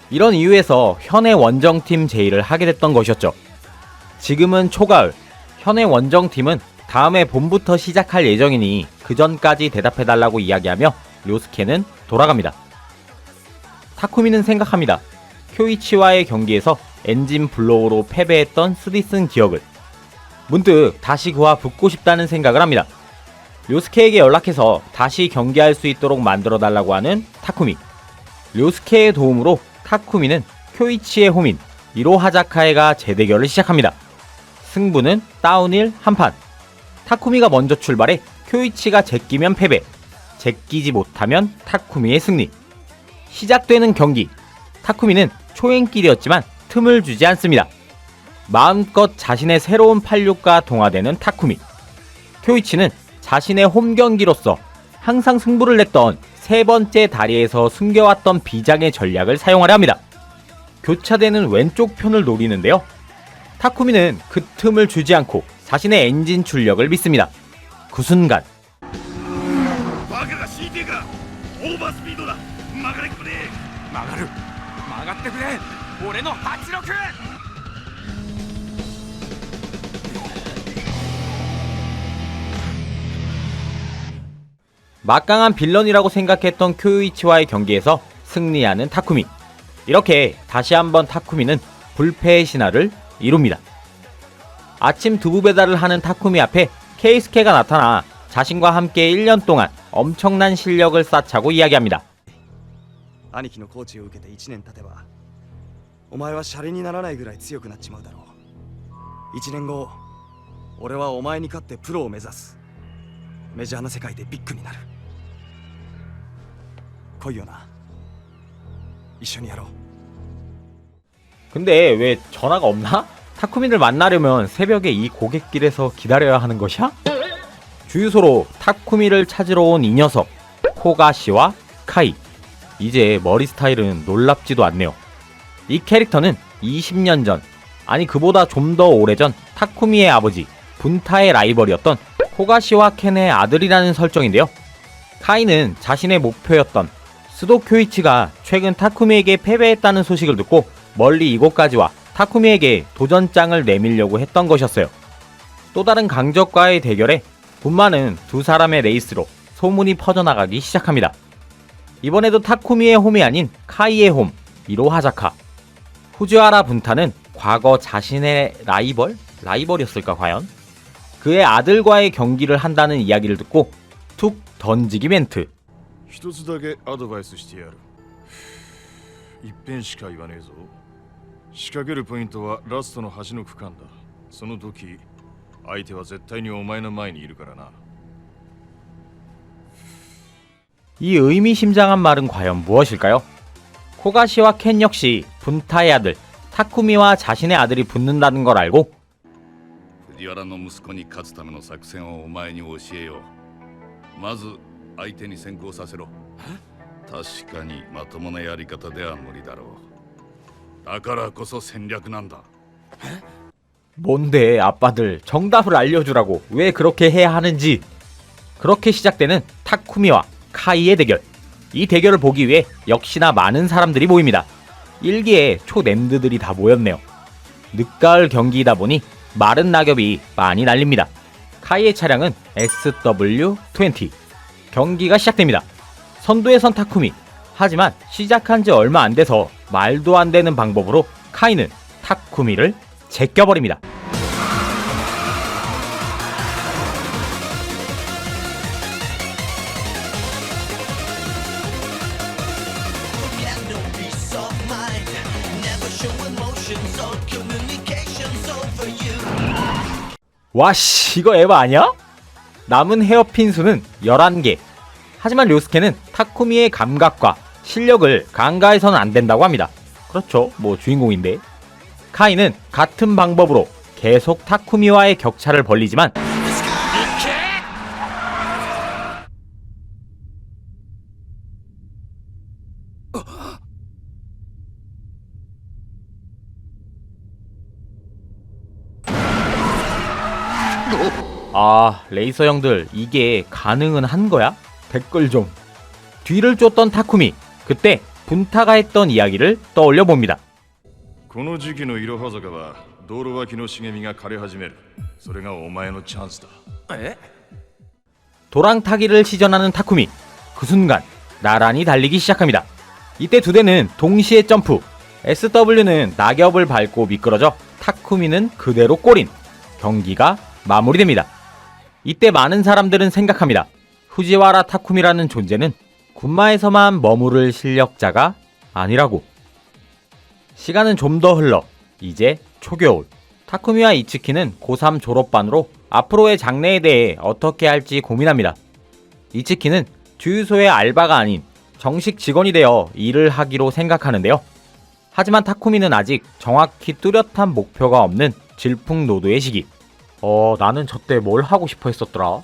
이런 이유에서 현의 원정팀 제의를 하게 됐던 것이었죠. 지금은 초가을. 현의 원정팀은 다음에 봄부터 시작할 예정이니 그 전까지 대답해달라고 이야기하며 료스케는 돌아갑니다. 타쿠미는 생각합니다. 쿄이치와의 경기에서 엔진 블로우로 패배했던 쓰디쓴 기억을. 문득 다시 그와 붙고 싶다는 생각을 합니다. 료스케에게 연락해서 다시 경기할 수 있도록 만들어달라고 하는 타쿠미. 료스케의 도움으로 타쿠미는 쿄이치의 호민 이로하자카에가 재대결을 시작합니다. 승부는 다운힐 한판. 타쿠미가 먼저 출발해 쿄이치가 제끼면 패배, 제끼지 못하면 타쿠미의 승리. 시작되는 경기. 타쿠미는 초행길이었지만 틈을 주지 않습니다. 마음껏 자신의 새로운 86과 동화되는 타쿠미. 쿄이치는 자신의 홈 경기로서 항상 승부를 냈던 세 번째 다리에서 숨겨왔던 비장의 전략을 사용하려 합니다. 교차되는 왼쪽 편을 노리는데요. 타쿠미는 그 틈을 주지 않고 자신의 엔진 출력을 믿습니다. 그 순간 バカが CT かオーバースピードだ曲がってくれ俺の86。 막강한 빌런이라고 생각했던 쿄이치와의 경기에서 승리하는 타쿠미. 이렇게 다시 한번 타쿠미는 불패의 신화를 이룹니다. 아침 두부 배달을 하는 타쿠미 앞에 케이스케가 나타나 자신과 함께 1년 동안 엄청난 실력을 쌓자고 이야기합니다. 兄貴のコーチを受けて1年経てばお前はシャレにならないぐらい強くなっちまうだろう。1年後俺はお前に勝ってプロを目指す。メジャーな世界でビッグになる。来いよな。一緒にやろう。 근데 왜 전화가 없나? 타쿠미를 만나려면 새벽에 이 고갯길에서 기다려야 하는 것이야? 주유소로 타쿠미를 찾으러 온 이 녀석 코가시와 카이. 이제 머리 스타일은 놀랍지도 않네요. 이 캐릭터는 20년 전, 아니 그보다 좀 더 오래전 타쿠미의 아버지 분타의 라이벌이었던 코가시와 켄의 아들이라는 설정인데요. 카이는 자신의 목표였던 스도 쿄이치가 최근 타쿠미에게 패배했다는 소식을 듣고 멀리 이곳까지 와 타쿠미에게 도전장을 내밀려고 했던 것이었어요. 또 다른 강적과의 대결에 분마는 두 사람의 레이스로 소문이 퍼져나가기 시작합니다. 이번에도 타쿠미의 홈이 아닌 카이의 홈, 이로하자카. 후지와라 분타는 과거 자신의 라이벌이었을까 과연? 그의 아들과의 경기를 한다는 이야기를 듣고 툭 던지기 멘트. 一つだけアドバイスしてやる。いっぺんしか言わねえぞ。仕掛けるポイントはラストの端の区間だ。その時相手は絶対にお前の前にいるからな。 이 의미심장한 말은 과연 무엇일까요? 코가시와 켄 역시 분타의 아들 타쿠미와 자신의 아들이 붙는다는 걸 알고 藤原の息子に勝つための作戦をお前に教えよう。まず相手に先行させろ。確かにまともなやり方では無理だろう。だからこそ戦略なんだ。 뭔데 아빠들 정답을 알려주라고 왜 그렇게 해야 하는지. 그렇게 시작되는 타쿠미와 카이의 대결. 이 대결을 보기 위해 역시나 많은 사람들이 모입니다. 일기에 초냄드들이 다 모였네요. 늦가을 경기이다 보니 마른 낙엽이 많이 날립니다. 카이의 차량은 SW20. 경기가 시작됩니다. 선두에 선 타쿠미. 하지만 시작한 지 얼마 안 돼서 말도 안 되는 방법으로 카이는 타쿠미를 제껴버립니다. 와씨 이거 에바 아니야? 남은 헤어핀 수는 11개. 하지만 료스케는 타쿠미의 감각과 실력을 간과해서는 안 된다고 합니다. 그렇죠, 뭐 주인공인데. 카이는 같은 방법으로 계속 타쿠미와의 격차를 벌리지만 레이서 형들 이게 가능은 한 거야? 댓글 좀. 뒤를 쫓던 타쿠미. 그때 분타가 했던 이야기를 떠올려 봅니다. この時期のいろは坂は道路脇の茂みが枯れ始める。それがお前のチャンスだ。 도랑 타기를 시전하는 타쿠미. 그 순간 나란히 달리기 시작합니다. 이때 두 대는 동시에 점프. SW는 낙엽을 밟고 미끄러져 타쿠미는 그대로 꼬린. 경기가 마무리됩니다. 이때 많은 사람들은 생각합니다. 후지와라 타쿠미라는 존재는 군마에서만 머무를 실력자가 아니라고. 시간은 좀 더 흘러 이제 초겨울. 타쿠미와 이츠키는 고3 졸업반으로 앞으로의 장래에 대해 어떻게 할지 고민합니다. 이츠키는 주유소의 알바가 아닌 정식 직원이 되어 일을 하기로 생각하는데요. 하지만 타쿠미는 아직 정확히 뚜렷한 목표가 없는 질풍노도의 시기. 나는 저때 뭘 하고 싶어 했었더라?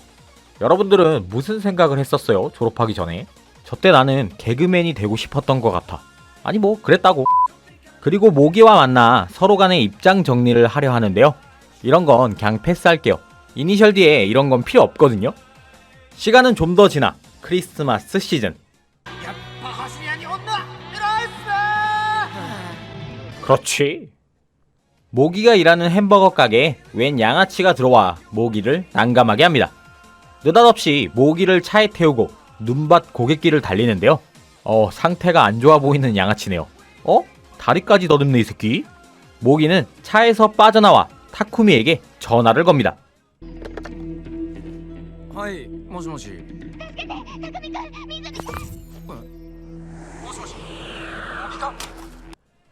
여러분들은 무슨 생각을 했었어요? 졸업하기 전에? 저때 나는 개그맨이 되고 싶었던 것 같아. 아니 뭐 그랬다고. 그리고 모기와 만나 서로 간의 입장 정리를 하려 하는데요. 이런 건 그냥 패스할게요. 이니셜 D에 이런 건 필요 없거든요. 시간은 좀 더 지나 크리스마스 시즌. やっぱ走り屋に女 그렇지. 모기가 일하는 햄버거 가게에 웬 양아치가 들어와 모기를 난감하게 합니다. 느닷없이 모기를 차에 태우고 눈밭 고갯길을 달리는데요. 상태가 안 좋아 보이는 양아치네요. 다리까지 더듬네 이 새끼. 모기는 차에서 빠져나와 타쿠미에게 전화를 겁니다. はいもしもし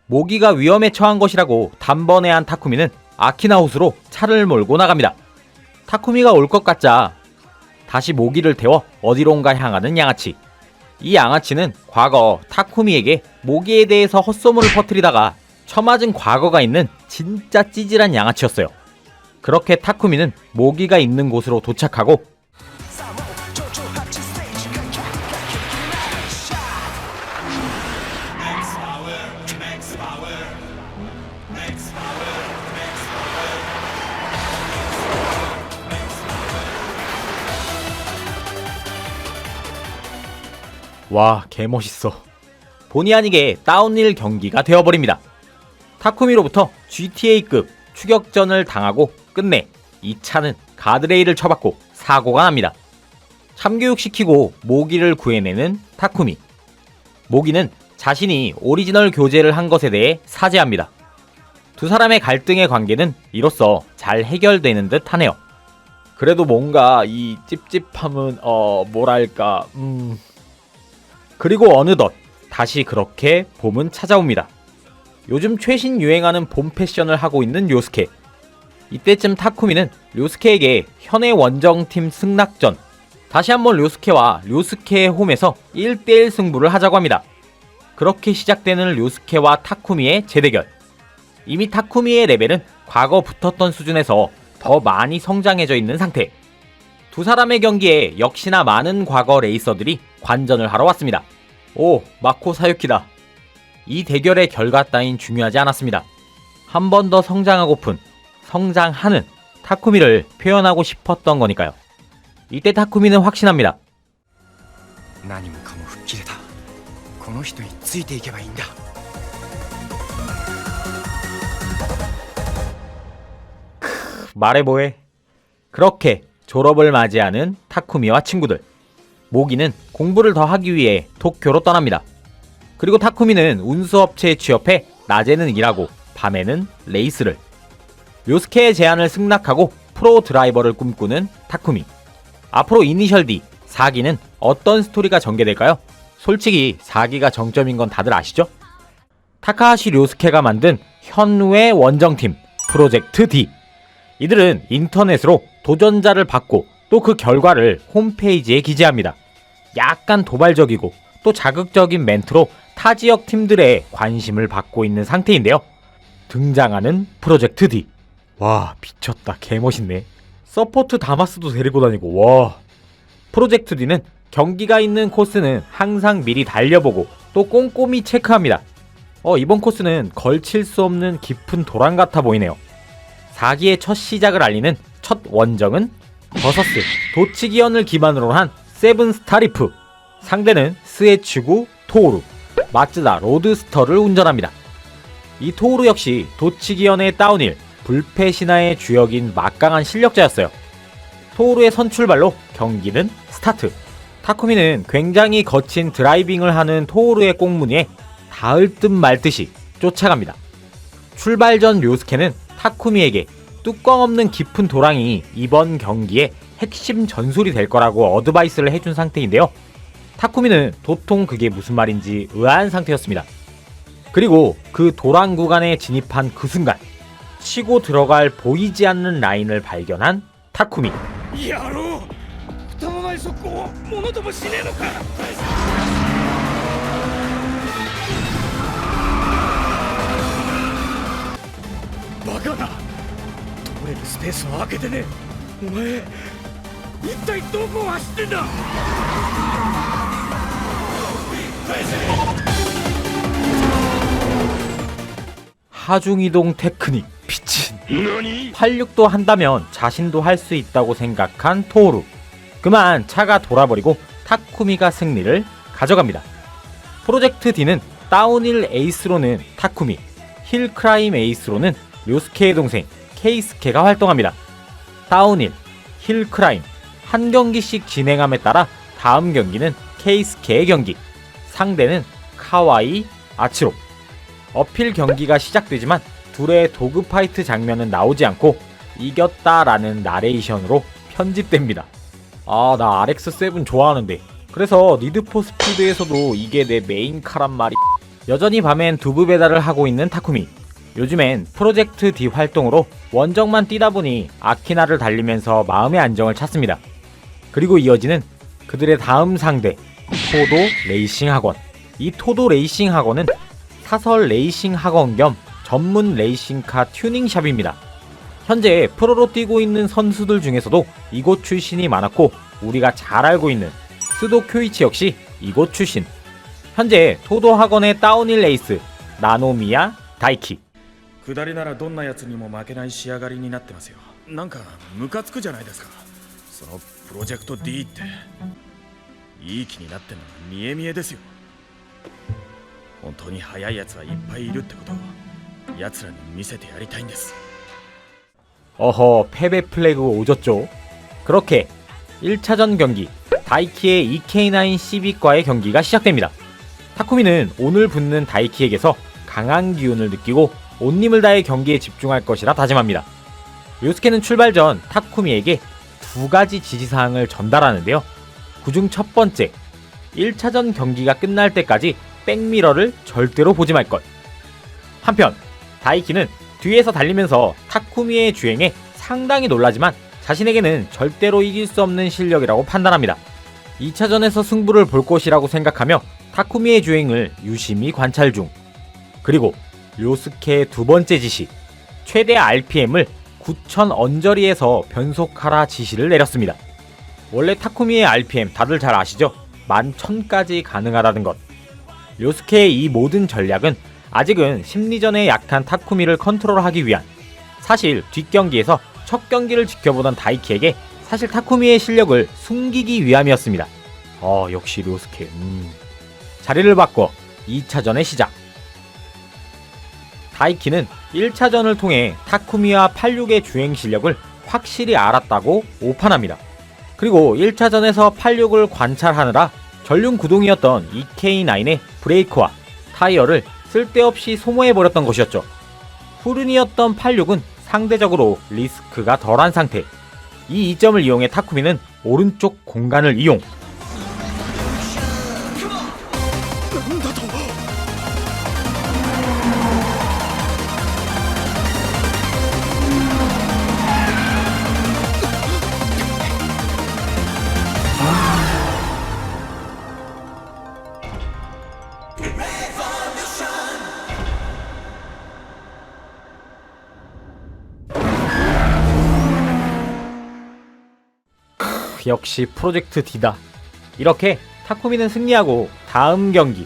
모기가 위험에 처한 것이라고 단번에 한 타쿠미는 아키나호수로 차를 몰고 나갑니다. 타쿠미가 올 것 같자 다시 모기를 태워 어디론가 향하는 양아치. 이 양아치는 과거 타쿠미에게 모기에 대해서 헛소문을 퍼뜨리다가 처맞은 과거가 있는 진짜 찌질한 양아치였어요. 그렇게 타쿠미는 모기가 있는 곳으로 도착하고 와, 개멋있어. 본의 아니게 다운힐 경기가 되어버립니다. 타쿠미로부터 GTA급 추격전을 당하고 끝내 이 차는 가드레일을 쳐박고 사고가 납니다. 참교육시키고 모기를 구해내는 타쿠미. 모기는 자신이 오리지널 교제를 한 것에 대해 사죄합니다. 두 사람의 갈등의 관계는 이로써 잘 해결되는 듯 하네요. 그래도 뭔가 이 찝찝함은 뭐랄까 그리고 어느덧 다시 그렇게 봄은 찾아옵니다. 요즘 최신 유행하는 봄 패션을 하고 있는 료스케. 이때쯤 타쿠미는 료스케에게 현해 원정팀 승낙전, 다시 한번 료스케와 료스케의 홈에서 1대1 승부를 하자고 합니다. 그렇게 시작되는 료스케와 타쿠미의 재대결. 이미 타쿠미의 레벨은 과거 붙었던 수준에서 더 많이 성장해져 있는 상태. 두 사람의 경기에 역시나 많은 과거 레이서들이 관전을 하러 왔습니다. 오, 마코 사유키다. 이 대결의 결과 따윈 중요하지 않았습니다. 한 번 더 성장하고픈, 성장하는 타쿠미를 표현하고 싶었던 거니까요. 이때 타쿠미는 확신합니다. 何もかも吹っ切れたこの人についていけばいいんだ 말해 뭐해. 그렇게 졸업을 맞이하는 타쿠미와 친구들. 모기는 공부를 더 하기 위해 도쿄로 떠납니다. 그리고 타쿠미는 운수업체에 취업해 낮에는 일하고 밤에는 레이스를. 료스케의 제안을 승낙하고 프로 드라이버를 꿈꾸는 타쿠미. 앞으로 이니셜 D 4기는 어떤 스토리가 전개될까요? 솔직히 4기가 정점인 건 다들 아시죠? 타카하시 료스케가 만든 현우의 원정팀 프로젝트 D. 이들은 인터넷으로 도전자를 받고 또 그 결과를 홈페이지에 기재합니다. 약간 도발적이고 또 자극적인 멘트로 타 지역 팀들의 관심을 받고 있는 상태인데요. 등장하는 프로젝트 D. 와, 미쳤다. 개멋있네. 서포트 다마스도 데리고 다니고 와. 프로젝트 D는 경기가 있는 코스는 항상 미리 달려보고 또 꼼꼼히 체크합니다. 이번 코스는 걸칠 수 없는 깊은 도랑 같아 보이네요. 4기의 첫 시작을 알리는 첫 원정은 버서스 도치기현을 기반으로 한 세븐 스타리프. 상대는 스에츠구 토오루, 마츠다 로드스터를 운전합니다. 이 토오루 역시 도치기현의 다운힐, 불패 신화의 주역인 막강한 실력자였어요. 토오루의 선출발로 경기는 스타트. 타쿠미는 굉장히 거친 드라이빙을 하는 토오루의 꽁무니에 닿을 듯 말 듯이 쫓아갑니다. 출발 전 료스케는 타쿠미에게 뚜껑 없는 깊은 도랑이 이번 경기의 핵심 전술이 될 거라고 어드바이스를 해준 상태인데요. 타쿠미는 도통 그게 무슨 말인지 의아한 상태였습니다. 그리고 그 도랑 구간에 진입한 그 순간 치고 들어갈 보이지 않는 라인을 발견한 타쿠미. 野郎二のない速攻をものともしねえのかバカな通れるスペースを開けてねお前一体どこを走ってんだ 하중이동 테크닉 미친. 86도 한다면 자신도 할 수 있다고 생각한 토오루. 그만 차가 돌아버리고 타쿠미가 승리를 가져갑니다. 프로젝트 D는 다운힐 에이스로는 타쿠미, 힐크라임 에이스로는 료스케의 동생 케이스케가 활동합니다. 다운힐, 힐크라임 한 경기씩 진행함에 따라 다음 경기는 케이스케의 경기, 상대는 카와이, 아치로. 어필 경기가 시작되지만 둘의 도그 파이트 장면은 나오지 않고 이겼다라는 나레이션으로 편집됩니다. 아, 나 RX-7 좋아하는데. 그래서 니드포 스피드에서도 이게 내 메인 카란 말이. 여전히 밤엔 두부 배달을 하고 있는 타쿠미. 요즘엔 프로젝트 D 활동으로 원정만 뛰다 보니 아키나를 달리면서 마음의 안정을 찾습니다. 그리고 이어지는 그들의 다음 상대, 토도 레이싱 학원. 이 토도 레이싱 학원은 사설 레이싱 학원 겸 전문 레이싱카 튜닝샵입니다. 현재 프로로 뛰고 있는 선수들 중에서도 이곳 출신이 많았고, 우리가 잘 알고 있는 스도 쿄이치 역시 이곳 출신. 현재 토도 학원의 다운힐 레이스 나노미야 다이키. 下りならどんなやつにも負けない仕上がりになってますよ。なんかムカつくじゃないですか。そのプロジェクト D っていい気になってんのが見え見えですよ。本当に速いやつはいっぱいいるってことを奴らに見せてやりたいんです。 어허, 패배 플래그 오졌죠. 그렇게 1차전 경기 다이키의 EK9 시빅과의 경기가 시작됩니다. 타쿠미는 오늘 붙는 다이키에게서 강한 기운을 느끼고 온 힘을 다해 경기에 집중할 것이라 다짐합니다. 료스케는 출발 전 타쿠미에게 두 가지 지시사항을 전달하는데요. 그중 첫 번째, 1차전 경기가 끝날 때까지 백미러를 절대로 보지 말 것. 한편 다이키는 뒤에서 달리면서 타쿠미의 주행에 상당히 놀라지만 자신에게는 절대로 이길 수 없는 실력이라고 판단합니다. 2차전에서 승부를 볼 것이라고 생각하며 타쿠미의 주행을 유심히 관찰 중. 그리고 료스케의 두 번째 지시, 최대 RPM을 9000 언저리에서 변속하라 지시를 내렸습니다. 원래 타쿠미의 RPM 다들 잘 아시죠? 11,000까지 가능하다는 것. 료스케의 이 모든 전략은 아직은 심리전에 약한 타쿠미를 컨트롤하기 위한, 사실 뒷경기에서 첫 경기를 지켜보던 다이키에게 사실 타쿠미의 실력을 숨기기 위함이었습니다. 역시 료스케. 자리를 바꿔 2차전의 시작. 다이키는 1차전을 통해 타쿠미와 86의 주행 실력을 확실히 알았다고 오판합니다. 그리고 1차전에서 86을 관찰하느라 전륜 구동이었던 EK9의 브레이크와 타이어를 쓸데없이 소모해버렸던 것이었죠. 푸른이었던 86은 상대적으로 리스크가 덜한 상태. 이 이점을 이용해 타쿠미는 오른쪽 공간을 이용. 역시 프로젝트 D다. 이렇게 타쿠미는 승리하고 다음 경기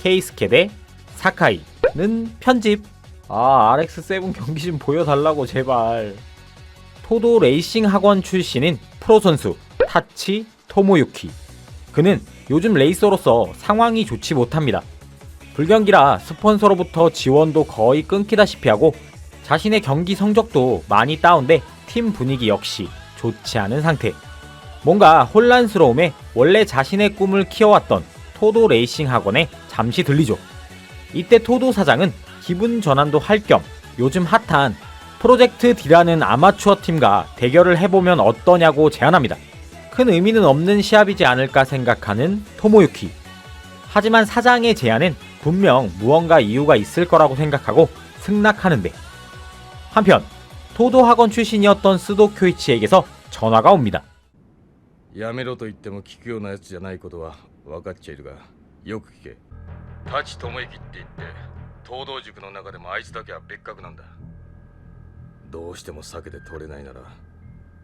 케이스케 대 사카이는 편집. RX-7 경기 좀 보여달라고 제발. 토도 레이싱 학원 출신인 프로 선수 타치 토모유키. 그는 요즘 레이서로서 상황이 좋지 못합니다. 불경기라 스폰서로부터 지원도 거의 끊기다시피 하고 자신의 경기 성적도 많이 다운돼 팀 분위기 역시 좋지 않은 상태. 뭔가 혼란스러움에 원래 자신의 꿈을 키워왔던 토도 레이싱 학원에 잠시 들리죠. 이때 토도 사장은 기분 전환도 할 겸 요즘 핫한 프로젝트 D라는 아마추어 팀과 대결을 해보면 어떠냐고 제안합니다. 큰 의미는 없는 시합이지 않을까 생각하는 토모유키. 하지만 사장의 제안엔 분명 무언가 이유가 있을 거라고 생각하고 승낙하는데, 한편 토도 학원 출신이었던 스도 쿄이치에게서 전화가 옵니다. やめろと言っても聞くようなやつじゃないことは分かっちゃいるが、よく聞け。太智智之って言って東道塾の中でもあいつだけは別格なんだ。どうしても避けて取れないなら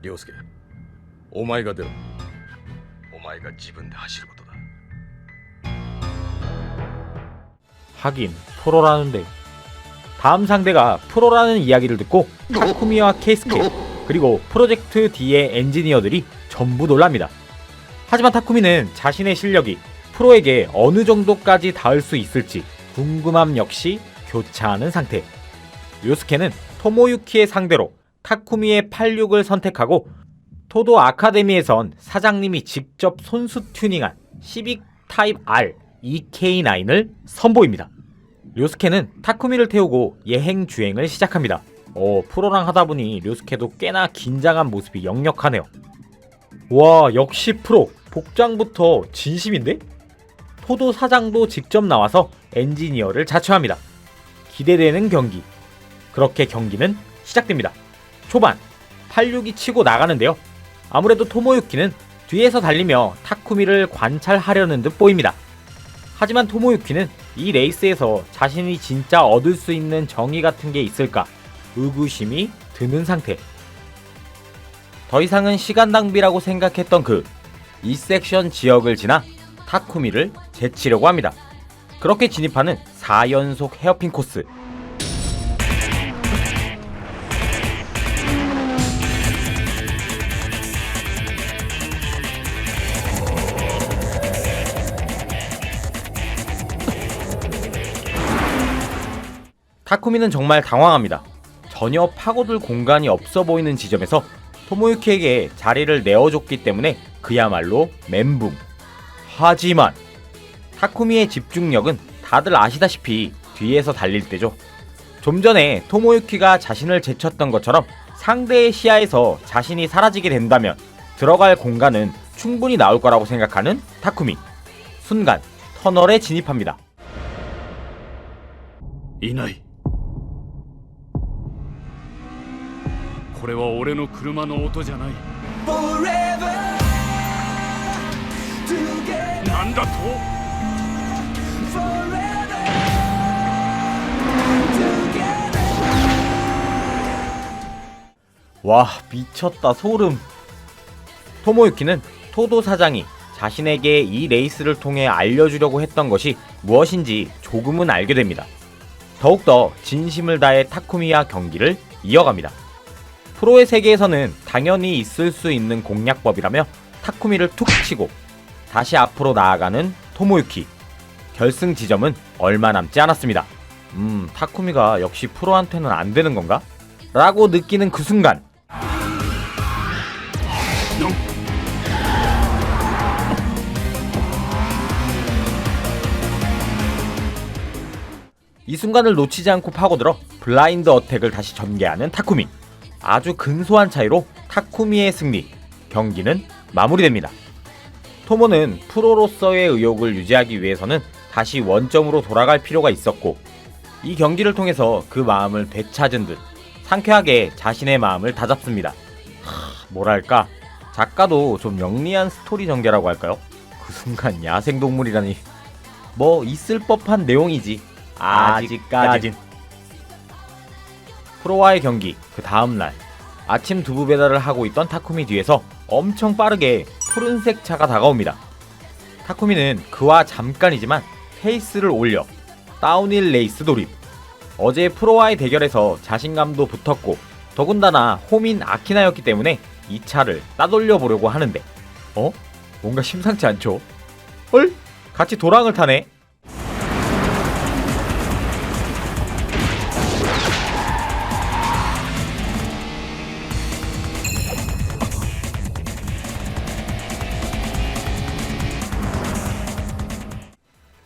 涼介、お前が出ろ。お前が自分で走ることだ。 하긴 프로라는데. 다음 상대가 프로라는 이야기를 듣고 타쿠미와 케이스케 그리고 프로젝트 D의 엔지니어들이 전부 놀랍니다. 하지만 타쿠미는 자신의 실력이 프로에게 어느 정도까지 닿을 수 있을지 궁금함 역시 교차하는 상태. 료스케는 토모유키의 상대로 타쿠미의 86을 선택하고 토도 아카데미에선 사장님이 직접 손수 튜닝한 시빅 타입 R EK9을 선보입니다. 료스케는 타쿠미를 태우고 예행 주행을 시작합니다. 프로랑 하다보니 료스케도 꽤나 긴장한 모습이 역력하네요. 와, 역시 프로. 복장부터 진심인데? 토도 사장도 직접 나와서 엔지니어를 자처합니다. 기대되는 경기. 그렇게 경기는 시작됩니다. 초반 86이 치고 나가는데요. 아무래도 토모유키는 뒤에서 달리며 타쿠미를 관찰하려는 듯 보입니다. 하지만 토모유키는 이 레이스에서 자신이 진짜 얻을 수 있는 정의 같은 게 있을까 의구심이 드는 상태. 더 이상은 시간 낭비라고 생각했던 이 섹션 지역을 지나 타쿠미를 제치려고 합니다. 그렇게 진입하는 4연속 헤어핀 코스. 타쿠미는 정말 당황합니다. 전혀 파고들 공간이 없어 보이는 지점에서 토모유키에게 자리를 내어줬기 때문에 그야말로 멘붕. 하지만 타쿠미의 집중력은 다들 아시다시피 뒤에서 달릴 때죠. 좀 전에 토모유키가 자신을 제쳤던 것처럼 상대의 시야에서 자신이 사라지게 된다면 들어갈 공간은 충분히 나올 거라고 생각하는 타쿠미. 순간 터널에 진입합니다. いない。これは俺の車の音じゃない。なんだと？ 와, 미쳤다. 소름. 토모유키는 토도 사장이 자신에게 이 레이스를 통해 알려주려고 했던 것이 무엇인지 조금은 알게 됩니다. 더욱더 진심을 다해 타쿠미와 경기를 이어갑니다. 프로의 세계에서는 당연히 있을 수 있는 공략법이라며 타쿠미를 툭 치고 다시 앞으로 나아가는 토모유키. 결승 지점은 얼마 남지 않았습니다. 타쿠미가 역시 프로한테는 안 되는 건가? 라고 느끼는 그 순간 이 순간을 놓치지 않고 파고들어 블라인드 어택을 다시 전개하는 타쿠미. 아주 근소한 차이로 타쿠미의 승리. 경기는 마무리됩니다. 토모는 프로로서의 의욕을 유지하기 위해서는 다시 원점으로 돌아갈 필요가 있었고 이 경기를 통해서 그 마음을 되찾은 듯 상쾌하게 자신의 마음을 다잡습니다. 뭐랄까, 작가도 좀 영리한 스토리 전개라고 할까요? 그 순간 야생동물이라니. 뭐 있을 법한 내용이지. 아직까진. 프로와의 경기 그 다음날 아침 두부 배달을 하고 있던 타쿠미 뒤에서 엄청 빠르게 푸른색 차가 다가옵니다. 타쿠미는 그와 잠깐이지만 페이스를 올려 다운힐 레이스 돌입. 어제 프로와의 대결에서 자신감도 붙었고 더군다나 홈인 아키나였기 때문에 이 차를 따돌려 보려고 하는데 뭔가 심상치 않죠? 헐? 같이 도랑을 타네?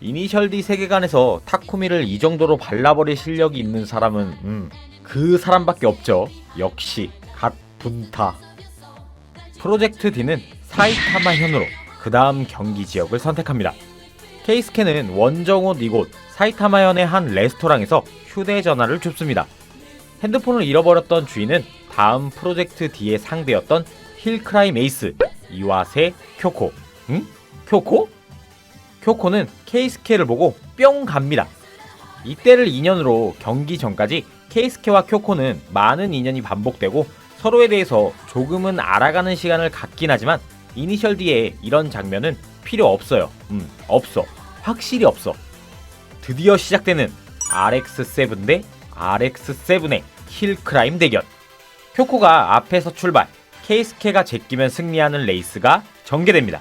이니셜 D 세계관에서 타쿠미를 이 정도로 발라버릴 실력이 있는 사람은 그 사람밖에 없죠. 역시 갓 분타. 프로젝트 D는 사이타마 현으로 그 다음 경기 지역을 선택합니다. 케이스케는 원정옷 이곳 사이타마 현의 한 레스토랑에서 휴대전화를 줍습니다. 핸드폰을 잃어버렸던 주인은 다음 프로젝트 D의 상대였던 힐크라임 에이스 이와세 쿄코. 응? 쿄코? 쿄코는 케이스케를 보고 뿅 갑니다. 이때를 인연으로 경기 전까지 케이스케와 쿄코는 많은 인연이 반복되고 서로에 대해서 조금은 알아가는 시간을 갖긴 하지만 이니셜 D에 이런 장면은 필요 없어요. 없어. 확실히 없어. 드디어 시작되는 RX7 대 RX7의 힐크라임 대결. 쿄코가 앞에서 출발, 케이스케가 제끼면 승리하는 레이스가 전개됩니다.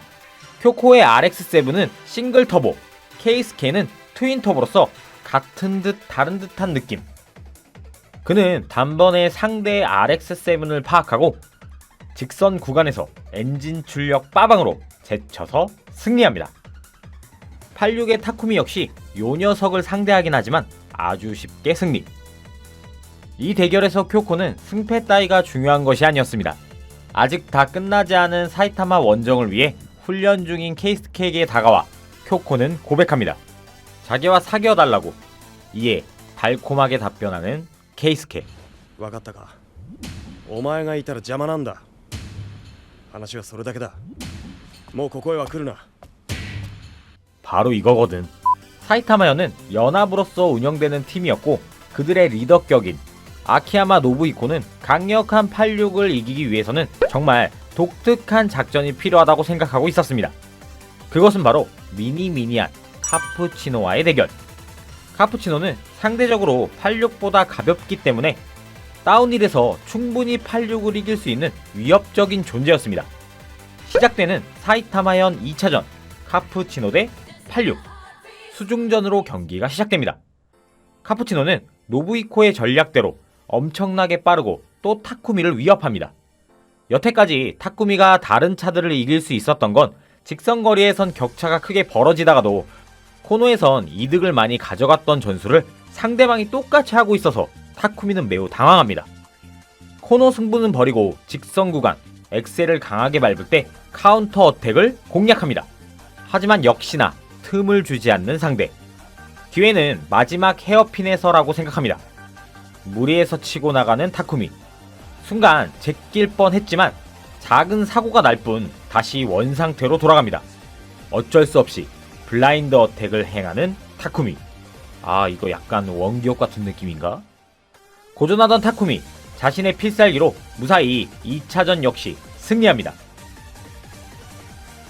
쿄코의 RX7은 싱글 터보, 케이스케는 트윈 터보로서 같은 듯 다른 듯한 느낌. 그는 단번에 상대의 RX-7을 파악하고 직선 구간에서 엔진 출력 빠방으로 제쳐서 승리합니다. 86의 타쿠미 역시 요 녀석을 상대하긴 하지만 아주 쉽게 승리. 이 대결에서 쿄코는 승패 따위가 중요한 것이 아니었습니다. 아직 다 끝나지 않은 사이타마 원정을 위해 훈련 중인 케이스케에게 다가와 쿄코는 고백합니다. 자기와 사귀어달라고. 이에 달콤하게 답변하는 케이스케. 分かったかお前がいたら邪魔なんだ話はそれだけだもうここへは来るな 바로 이거거든. 사이타마현은 연합으로서 운영되는 팀이었고 그들의 리더격인 아키야마 노부이코는 강력한 86을 이기기 위해서는 정말 독특한 작전이 필요하다고 생각하고 있었습니다. 그것은 바로 미니미니한 카푸치노와의 대결. 카푸치노는 상대적으로 86보다 가볍기 때문에 다운힐에서 충분히 86을 이길 수 있는 위협적인 존재였습니다. 시작되는 사이타마현 2차전 카푸치노 대 86 수중전으로 경기가 시작됩니다. 카푸치노는 노부이코의 전략대로 엄청나게 빠르고 또 타쿠미를 위협합니다. 여태까지 타쿠미가 다른 차들을 이길 수 있었던 건 직선거리에선 격차가 크게 벌어지다가도 코노에선 이득을 많이 가져갔던 전술을 상대방이 똑같이 하고 있어서 타쿠미는 매우 당황합니다. 코노 승부는 버리고 직선 구간 엑셀을 강하게 밟을 때 카운터 어택을 공략합니다. 하지만 역시나 틈을 주지 않는 상대. 기회는 마지막 헤어핀에서라고 생각합니다. 무리해서 치고 나가는 타쿠미. 순간 제낄 뻔했지만 작은 사고가 날 뿐 다시 원상태로 돌아갑니다. 어쩔 수 없이 블라인드 어택을 행하는 타쿠미. 아, 이거 약간 원기옥 같은 느낌인가? 고전하던 타쿠미, 자신의 필살기로 무사히 2차전 역시 승리합니다.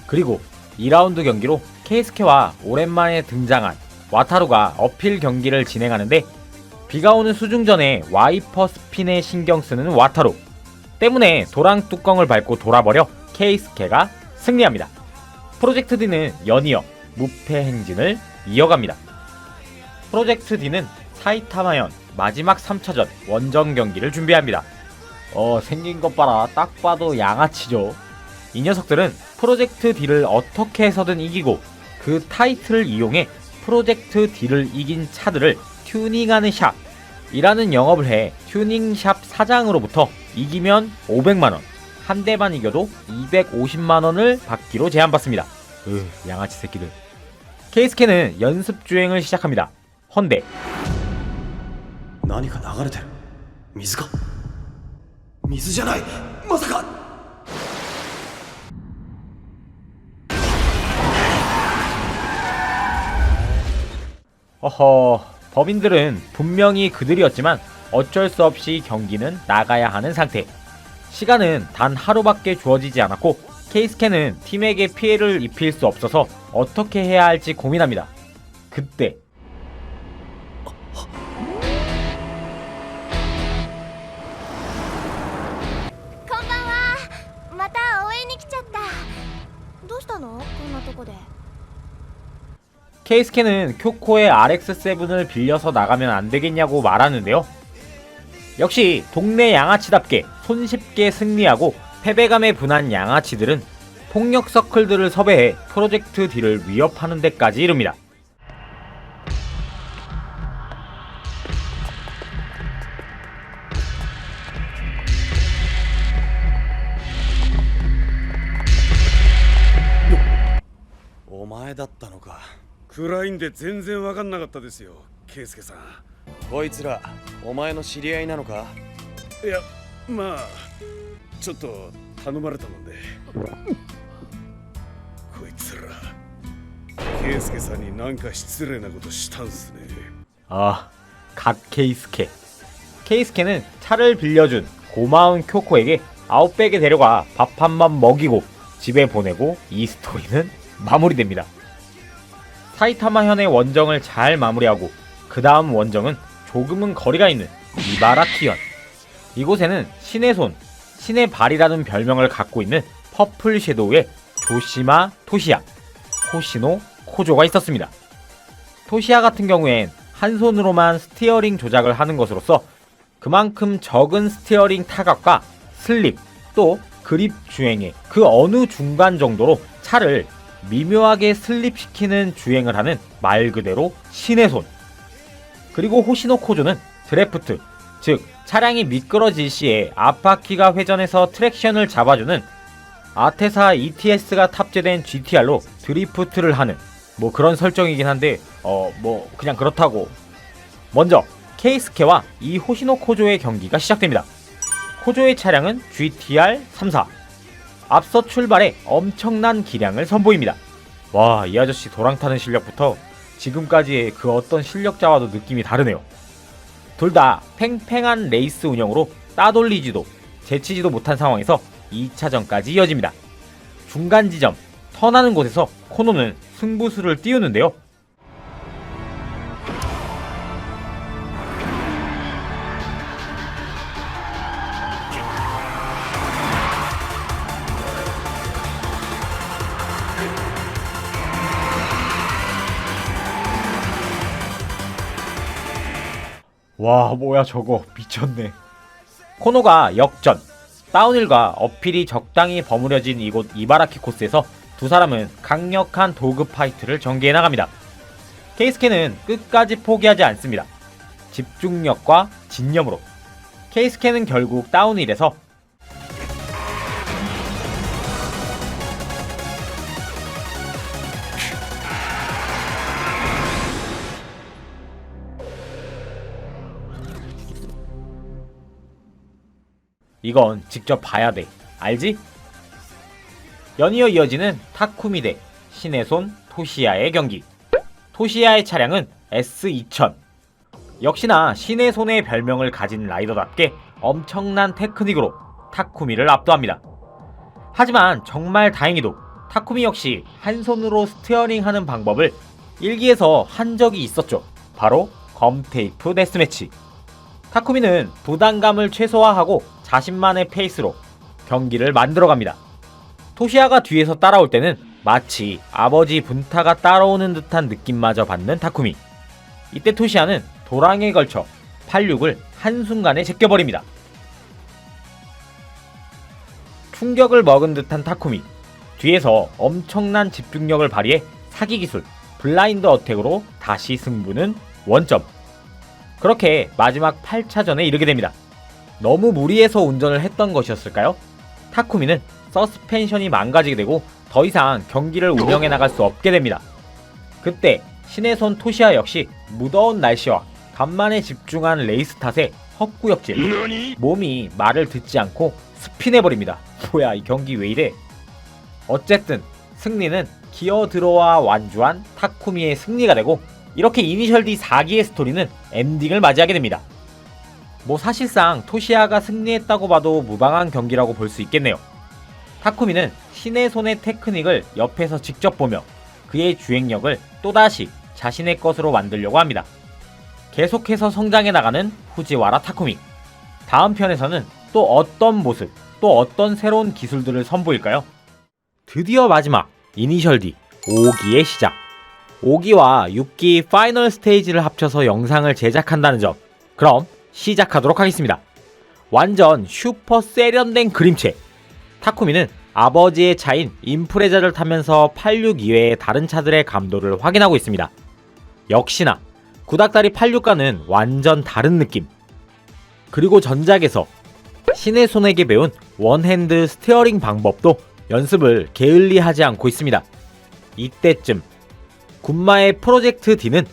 그리고 2라운드 경기로 케이스케와 오랜만에 등장한 와타루가 어필 경기를 진행하는데 비가 오는 수중전에 와이퍼 스핀에 신경 쓰는 와타루 때문에 도랑 뚜껑을 밟고 돌아버려 케이스케가 승리합니다. 프로젝트 D는 연이어 무패 행진을 이어갑니다. 프로젝트 D는 사이타마현 마지막 3차전 원정 경기를 준비합니다. 생긴 것 봐라. 딱 봐도 양아치죠. 이 녀석들은 프로젝트 D를 어떻게 해서든 이기고 그 타이틀을 이용해 프로젝트 D를 이긴 차들을 튜닝하는 샵이라는 영업을 해 튜닝샵 사장으로부터 이기면 500만원, 한 대만 이겨도 250만원을 받기로 제안받습니다. 양아치 새끼들. 케이스케는 연습 주행을 시작합니다. 헌데 何か流れてる水か水じゃないまさか 어허, 범인들은 분명히 그들이었지만 어쩔 수 없이 경기는 나가야 하는 상태. 시간은 단 하루밖에 주어지지 않았고 케이스케는 팀에게 피해를 입힐 수 없어서 어떻게 해야 할지 고민합니다. 그때 こんばんは。また応援に来ちゃった。どうしたの？こんなとこで。 케이스케는 쿄코의 RX-7을 빌려서 나가면 안 되겠냐고 말하는데요. 역시 동네 양아치답게 손쉽게 승리하고 패배감에 분한 양아치들은 폭력 서클들을 섭외해 프로젝트 D를 위협하는 데까지 이릅니다. 오前だったのか暗いんで全然わかんなかったですよケイスケさんこいつらお前の知り合いなのかいやまあちょっと頼まれたもんでこいつらケイスケさんになんか失礼なことしたんすね 갓 케이스케. 케이스케는 차를 빌려준 고마운 쿄코에게 아웃백에 데려가 밥 한 번 먹이고 집에 보내고 이 스토리는 마무리됩니다. 사이타마현의 원정을 잘 마무리하고 그 다음 원정은 조금은 거리가 있는 이바라키현. 이곳에는 신의 손, 신의 발이라는 별명을 갖고 있는 퍼플 섀도우의 조시마 토시야, 호시노 코조가 있었습니다. 토시야 같은 경우엔 한 손으로만 스티어링 조작을 하는 것으로서 그만큼 적은 스티어링 타각과 슬립 또 그립 주행의 그 어느 중간 정도로 차를 미묘하게 슬립시키는 주행을 하는 말 그대로 신의 손. 그리고 호시노 코조는 드래프트, 즉 차량이 미끄러질 시에 앞바퀴가 회전해서 트랙션을 잡아주는 아테사 ETS가 탑재된 GTR로 드리프트를 하는 뭐 그런 설정이긴 한데 뭐 그냥 그렇다고. 먼저 케이스케와 이 호시노 코조의 경기가 시작됩니다. 코조의 차량은 GTR 34. 앞서 출발에 엄청난 기량을 선보입니다. 와, 이 아저씨 도랑 타는 실력부터 지금까지의 그 어떤 실력자와도 느낌이 다르네요. 둘 다 팽팽한 레이스 운영으로 따돌리지도 제치지도 못한 상황에서 2차전까지 이어집니다. 중간 지점, 턴하는 곳에서 코노는 승부수를 띄우는데요. 와, 뭐야 저거 미쳤네. 코노가 역전, 다운힐과 어필이 적당히 버무려진 이곳 이바라키 코스에서 두 사람은 강력한 도그 파이트를 전개해 나갑니다. 케이스케는 끝까지 포기하지 않습니다. 집중력과 진념으로 케이스케는 결국 다운힐에서 이건 직접 봐야 돼. 알지? 연이어 이어지는 타쿠미 대 신의 손 토시야의 경기. 토시야의 차량은 S2000. 역시나 신의 손의 별명을 가진 라이더답게 엄청난 테크닉으로 타쿠미를 압도합니다. 하지만 정말 다행히도 타쿠미 역시 한 손으로 스티어링 하는 방법을 일기에서 한 적이 있었죠. 바로 검테이프 데스매치. 타쿠미는 부담감을 최소화하고 자신만의 페이스로 경기를 만들어갑니다. 토시야가 뒤에서 따라올 때는 마치 아버지 분타가 따라오는 듯한 느낌마저 받는 타쿠미. 이때 토시야는 도랑에 걸쳐 86을 한순간에 제껴버립니다. 충격을 먹은 듯한 타쿠미. 뒤에서 엄청난 집중력을 발휘해 사기 기술 블라인드 어택으로 다시 승부는 원점. 그렇게 마지막 8차전에 이르게 됩니다. 너무 무리해서 운전을 했던 것이었을까요? 타쿠미는 서스펜션이 망가지게 되고 더 이상 경기를 운영해 나갈 수 없게 됩니다. 그때 신의 손 토시야 역시 무더운 날씨와 간만에 집중한 레이스 탓에 헛구역질, 몸이 말을 듣지 않고 스핀해버립니다. 뭐야 이 경기 왜 이래? 어쨌든 승리는 기어 들어와 완주한 타쿠미의 승리가 되고 이렇게 이니셜 D 4기의 스토리는 엔딩을 맞이하게 됩니다. 뭐 사실상 토시야가 승리했다고 봐도 무방한 경기라고 볼 수 있겠네요. 타쿠미는 신의 손의 테크닉을 옆에서 직접 보며 그의 주행력을 또다시 자신의 것으로 만들려고 합니다. 계속해서 성장해 나가는 후지와라 타쿠미. 다음 편에서는 또 어떤 모습, 또 어떤 새로운 기술들을 선보일까요? 드디어 마지막 이니셜 D 5기의 시작. 5기와 6기 파이널 스테이지를 합쳐서 영상을 제작한다는 점. 그럼 시작하도록 하겠습니다. 완전 슈퍼 세련된 그림체. 타쿠미는 아버지의 차인 임프레자를 타면서 86 이외의 다른 차들의 감도를 확인하고 있습니다. 역시나 구닥다리 86과는 완전 다른 느낌. 그리고 전작에서 신의 손에게 배운 원핸드 스티어링 방법도 연습을 게을리하지 않고 있습니다. 이때쯤 군마의 프로젝트 D는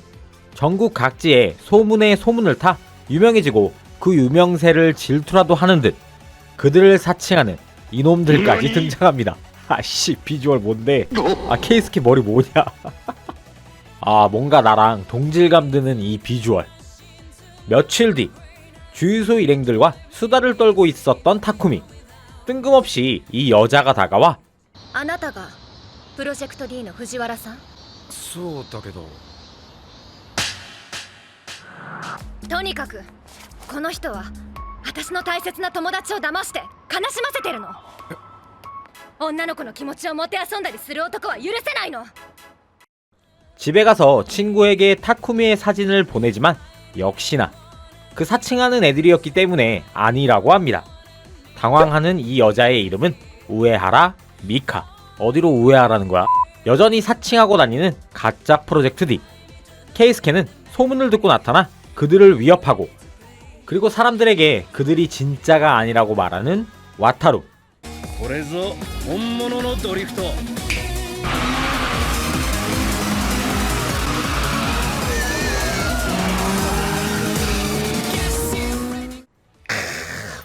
전국 각지에 소문에 소문을 타 유명해지고 그 유명세를 질투라도 하는 듯 그들을 사칭하는 이놈들까지 등장합니다. 아씨 비주얼 뭔데? 아 케이스케 머리 뭐냐? 아 뭔가 나랑 동질감 드는 이 비주얼. 며칠 뒤 주유소 일행들과 수다를 떨고 있었던 타쿠미. 뜬금없이 이 여자가 다가와 あなたがプロジェクト D の藤原さん？そうだけど。とにかくこの人は私の大切な友達を騙して悲しませてるの。女の子の気持ちをもてあそんだりする男は許せないの。 집에 가서 친구에게 타쿠미의 사진을 보내지만 역시나 그 사칭하는 애들이었기 때문에 아니라고 합니다. 당황하는 이 여자의 이름은 우에하라 미카. 어디로 우에하라는 거야? 여전히 사칭하고 다니는 가짜 프로젝트 D. 케이스케는 소문을 듣고 나타나 그들을 위협하고, 그리고 사람들에게 그들이 진짜가 아니라고 말하는 와타루. これぞ本物のドリフト。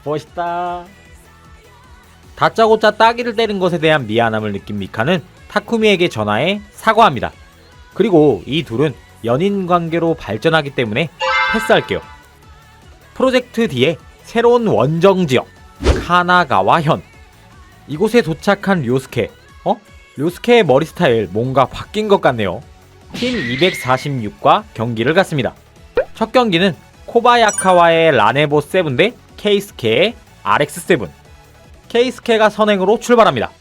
멋있다. 다짜고짜 따기를 때린 것에 대한 미안함을 느낀 미카는 타쿠미에게 전화해 사과합니다. 그리고 이 둘은 연인 관계로 발전하기 때문에 패스할게요. 프로젝트 D의 새로운 원정 지역 카나가와현. 이곳에 도착한 료스케. 료스케의 머리 스타일 뭔가 바뀐 것 같네요. 팀 246과 경기를 갖습니다. 첫 경기는 코바야카와의 라네보 7 대 케이스케의 RX7. 케이스케가 선행으로 출발합니다.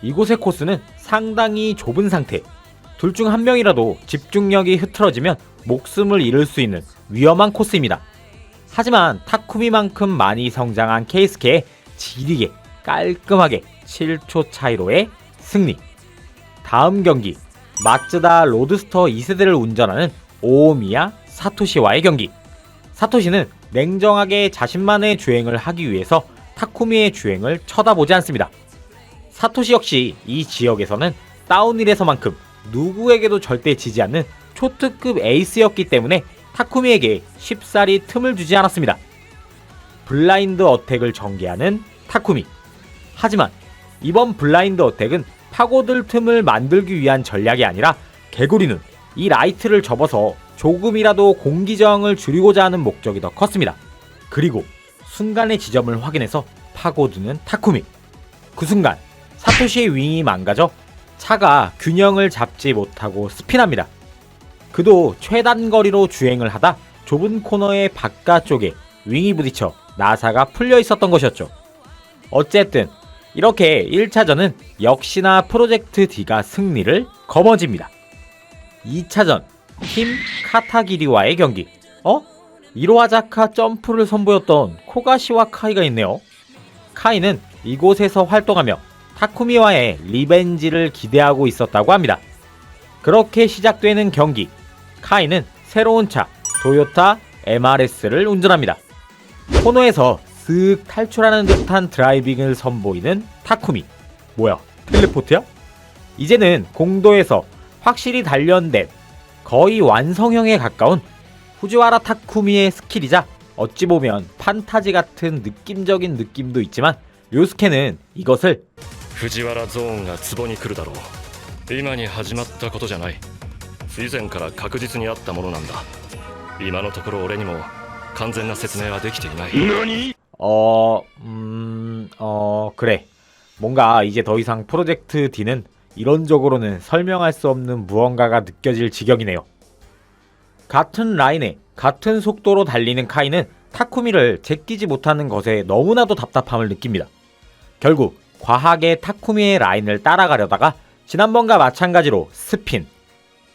이곳의 코스는 상당히 좁은 상태. 둘 중 한 명이라도 집중력이 흐트러지면 목숨을 잃을 수 있는 위험한 코스입니다. 하지만 타쿠미만큼 많이 성장한 케이스케의 지리게 깔끔하게 7초 차이로의 승리. 다음 경기, 마츠다 로드스터 2세대를 운전하는 오오미야 사토시와의 경기. 사토시는 냉정하게 자신만의 주행을 하기 위해서 타쿠미의 주행을 쳐다보지 않습니다. 사토시 역시 이 지역에서는 다운힐에서만큼 누구에게도 절대 지지 않는 초특급 에이스였기 때문에 타쿠미에게 쉽사리 틈을 주지 않았습니다. 블라인드 어택을 전개하는 타쿠미. 하지만 이번 블라인드 어택은 파고들 틈을 만들기 위한 전략이 아니라 개구리는 이 라이트를 접어서 조금이라도 공기 저항을 줄이고자 하는 목적이 더 컸습니다. 그리고 순간의 지점을 확인해서 파고드는 타쿠미. 그 순간 사토시의 윙이 망가져 차가 균형을 잡지 못하고 스핀합니다. 그도 최단 거리로 주행을 하다 좁은 코너의 바깥쪽에 윙이 부딪혀 나사가 풀려 있었던 것이었죠. 어쨌든 이렇게 1차전은 역시나 프로젝트 D가 승리를 거머쥡니다. 2차전 팀 카타기리와의 경기. 이로하자카 점프를 선보였던 코가시와 카이가 있네요. 카이는 이곳에서 활동하며 타쿠미와의 리벤지를 기대하고 있었다고 합니다. 그렇게 시작되는 경기. 카이는 새로운 차 도요타 MRS를 운전합니다. 코너에서 쓱 탈출하는 듯한 드라이빙을 선보이는 타쿠미. 뭐야, 텔레포트야? 이제는 공도에서 확실히 단련된 거의 완성형에 가까운 후지와라 타쿠미의 스킬이자 어찌 보면 판타지 같은 느낌적인 느낌도 있지만 료스케는 이것을 藤原ゾーンが壺に来るだろう。今に始まったことじゃない。以前から確実にあったものなんだ。今のところ俺にも完全な説明はできていない。何？ 그래. 뭔가 이제 더 이상 프로젝트 D는 이론적으로는 설명할 수 없는 무언가가 느껴질 지경이네요. 같은 라인에 같은 속도로 달리는 카이는 타쿠미를 제끼지 못하는 것에 너무나도 답답함을 느낍니다. 결국 과하게 타쿠미의 라인을 따라가려다가 지난번과 마찬가지로 스핀.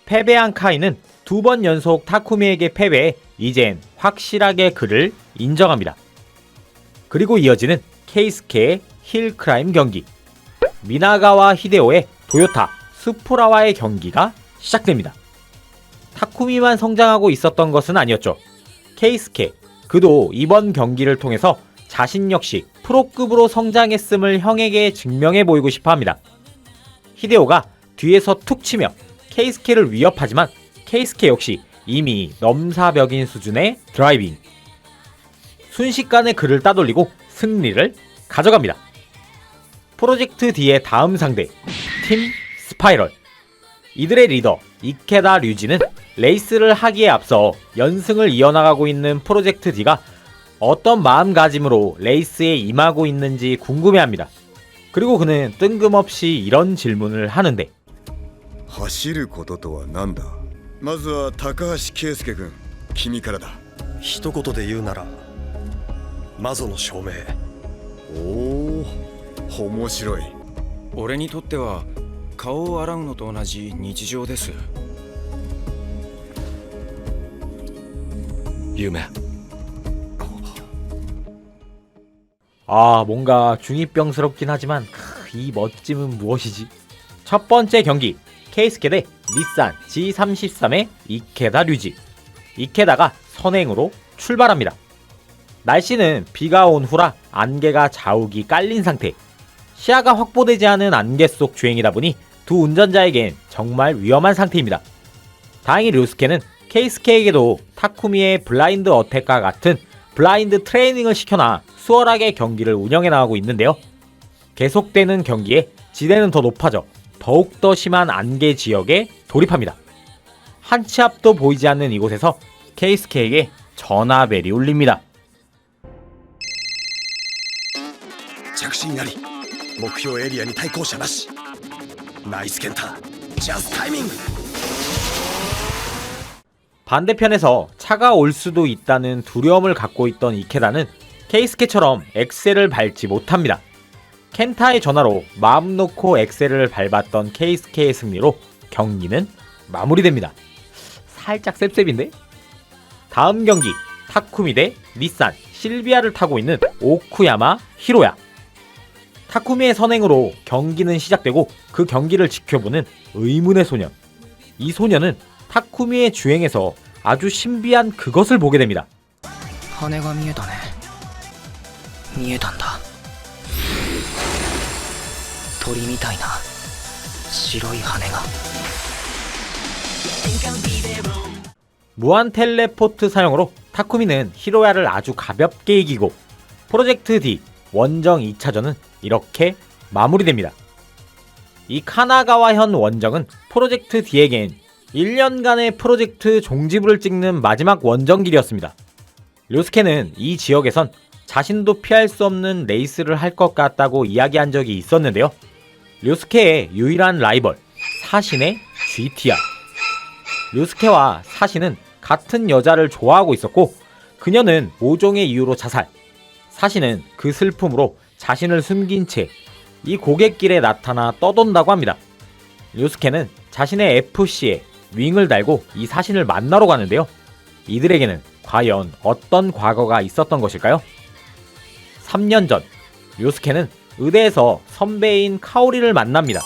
패배한 카이는 2번 연속 타쿠미에게 패배해 이젠 확실하게 그를 인정합니다. 그리고 이어지는 케이스케의 힐크라임 경기. 미나가와 히데오의 도요타 스프라와의 경기가 시작됩니다. 타쿠미만 성장하고 있었던 것은 아니었죠. 케이스케, 그도 이번 경기를 통해서 자신 역시 프로급으로 성장했음을 형에게 증명해 보이고 싶어 합니다. 히데오가 뒤에서 툭 치며 케이스케를 위협하지만 케이스케 역시 이미 넘사벽인 수준의 드라이빙. 순식간에 그를 따돌리고 승리를 가져갑니다. 프로젝트 D의 다음 상대 팀 스파이럴. 이들의 리더 이케다 류지는 레이스를 하기에 앞서 연승을 이어나가고 있는 프로젝트 D가 어떤 마음가짐으로 레이스에 임하고 있는지 궁금해합니다. 그리고 그는 뜬금없이 이런 질문을 하는데 走ることとは何だ。まずは高橋圭介君、君からだ。一言で言うなら魔女の証明。おお、面白い。俺にとっては顔を洗うのと同じ日常です。夢 뭔가 중2병스럽긴 하지만 이 멋짐은 무엇이지? 첫 번째 경기 케이스케 대 닛산 G33의 이케다 류지. 이케다가 선행으로 출발합니다. 날씨는 비가 온 후라 안개가 자욱이 깔린 상태. 시야가 확보되지 않은 안개 속 주행이다 보니 두 운전자에겐 정말 위험한 상태입니다. 다행히 류스케는 케이스케에게도 타쿠미의 블라인드 어택과 같은 블라인드 트레이닝을 시켜놔 수월하게 경기를 운영해 나가고 있는데요. 계속되는 경기에 지대는 더 높아져 더욱더 심한 안개 지역에 돌입합니다. 한 치 앞도 보이지 않는 이곳에서 케이스케에게 전화벨이 울립니다. 着信あり目標エリアに対向車なしナイスケンタジャスタイミング 반대편에서 차가 올 수도 있다는 두려움을 갖고 있던 이케다는 케이스케처럼 엑셀을 밟지 못합니다. 켄타의 전화로 마음 놓고 엑셀을 밟았던 케이스케의 승리로 경기는 마무리됩니다. 살짝 셉셉인데? 다음 경기 타쿠미 대 닛산 실비아를 타고 있는 오쿠야마 히로야. 타쿠미의 선행으로 경기는 시작되고 그 경기를 지켜보는 의문의 소년. 이 소년은 타쿠미의 주행에서 아주 신비한 그것을 보게 됩니다. 羽が見えたね見えたんだ鳥みたいな白い羽が 무한 텔레포트 사용으로 타쿠미는 히로야를 아주 가볍게 이기고 프로젝트 D 원정 2차전은 이렇게 마무리됩니다. 이 카나가와현 원정은 프로젝트 D에겐 1년간의 프로젝트 종지부를 찍는 마지막 원정길이었습니다. 료스케는 이 지역에선 자신도 피할 수 없는 레이스를 할 것 같다고 이야기한 적이 있었는데요. 료스케의 유일한 라이벌 사신의 GTR. 료스케와 사신은 같은 여자를 좋아하고 있었고 그녀는 모종의 이유로 자살. 사신은 그 슬픔으로 자신을 숨긴 채 이 고갯길에 나타나 떠돈다고 합니다. 료스케는 자신의 FC에 윙을 달고 이 사신을 만나러 가는데요. 이들에게는 과연 어떤 과거가 있었던 것일까요? 3년 전 료스케는 의대에서 선배인 카오리를 만납니다.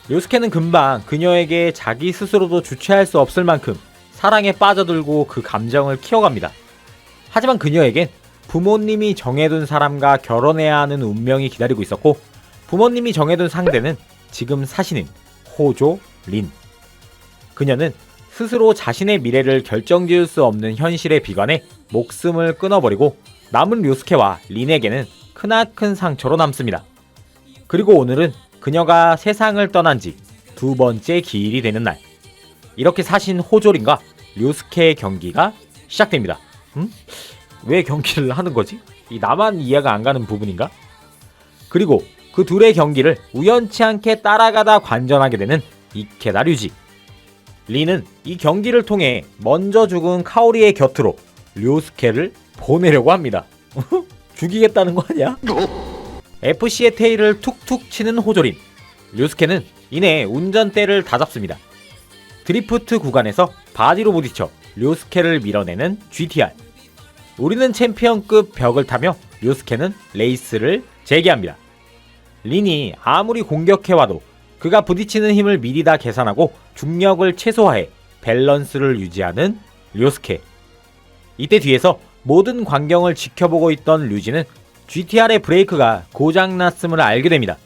료스케는 금방 그녀에게 자기 스스로도 주체할 수 없을 만큼 사랑에 빠져들고 그 감정을 키워갑니다. 하지만 그녀에겐 부모님이 정해둔 사람과 결혼해야 하는 운명이 기다리고 있었고 부모님이 정해둔 상대는 지금 사신인 호조 린. 그녀는 스스로 자신의 미래를 결정지을 수 없는 현실에 비관해 목숨을 끊어버리고 남은 료스케와 린에게는 크나큰 상처로 남습니다. 그리고 오늘은 그녀가 세상을 떠난 지 두 번째 기일이 되는 날. 이렇게 사신 호조린과 료스케의 경기가 시작됩니다. 왜 경기를 하는 거지? 나만 이해가 안 가는 부분인가? 그리고 그 둘의 경기를 우연치 않게 따라가다 관전하게 되는 이케다 류지. 린은 이 경기를 통해 먼저 죽은 카오리의 곁으로 료스케를 보내려고 합니다. 죽이겠다는 거 아니야? FC의 테일을 툭툭 치는 호조린. 료스케는 이내 운전대를 다잡습니다. 드리프트 구간에서 바디로 부딪혀 료스케를 밀어내는 GTR. 우리는 챔피언급 벽을 타며 료스케는 레이스를 재개합니다. 린이 아무리 공격해와도 그가 부딪히는 힘을 미리 다 계산하고 중력을 최소화해 밸런스를 유지하는 료스케. 이때 뒤에서 모든 광경을 지켜보고 있던 류지는 GTR의 브레이크가 고장났음을 알게 됩니다.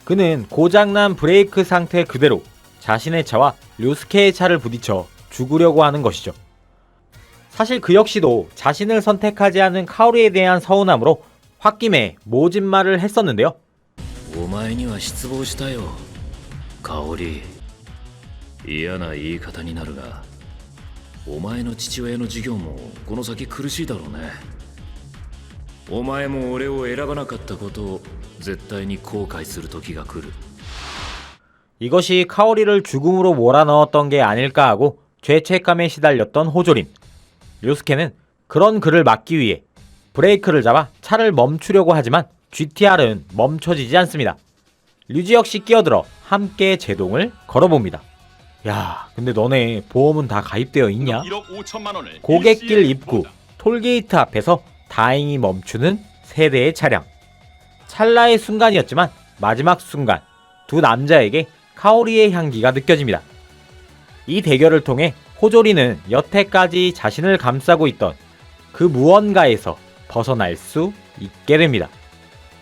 그는 고장난 브레이크 상태 그대로 자신의 차와 료스케의 차를 부딪혀 죽으려고 하는 것이죠. 사실 그 역시도 자신을 선택하지 않은 카오리에 대한 서운함으로 홧김에 모진 말을 했었는데요. お前には失望したよ香織嫌な言い方になるがお前の父親の事業もこの先苦しいだろうねお前も俺を選ばなかったことを絶対に後悔する時が来る 이것이 카오리를 죽음으로 몰아넣었던 게 아닐까 하고 죄책감에 시달렸던 호조린. 료스케는 그런 그를 막기 위해 브레이크를 잡아 차를 멈추려고 하지만 GTR은 멈춰지지 않습니다. 류지 역시 끼어들어 함께 제동을 걸어봅니다. 야, 근데 너네 보험은 다 가입되어 있냐? 고갯길 입구 톨게이트 앞에서 다행히 멈추는 세 대의 차량. 찰나의 순간이었지만 마지막 순간 두 남자에게 카오리의 향기가 느껴집니다. 이 대결을 통해 호조리는 여태까지 자신을 감싸고 있던 그 무언가에서 벗어날 수 있게 됩니다.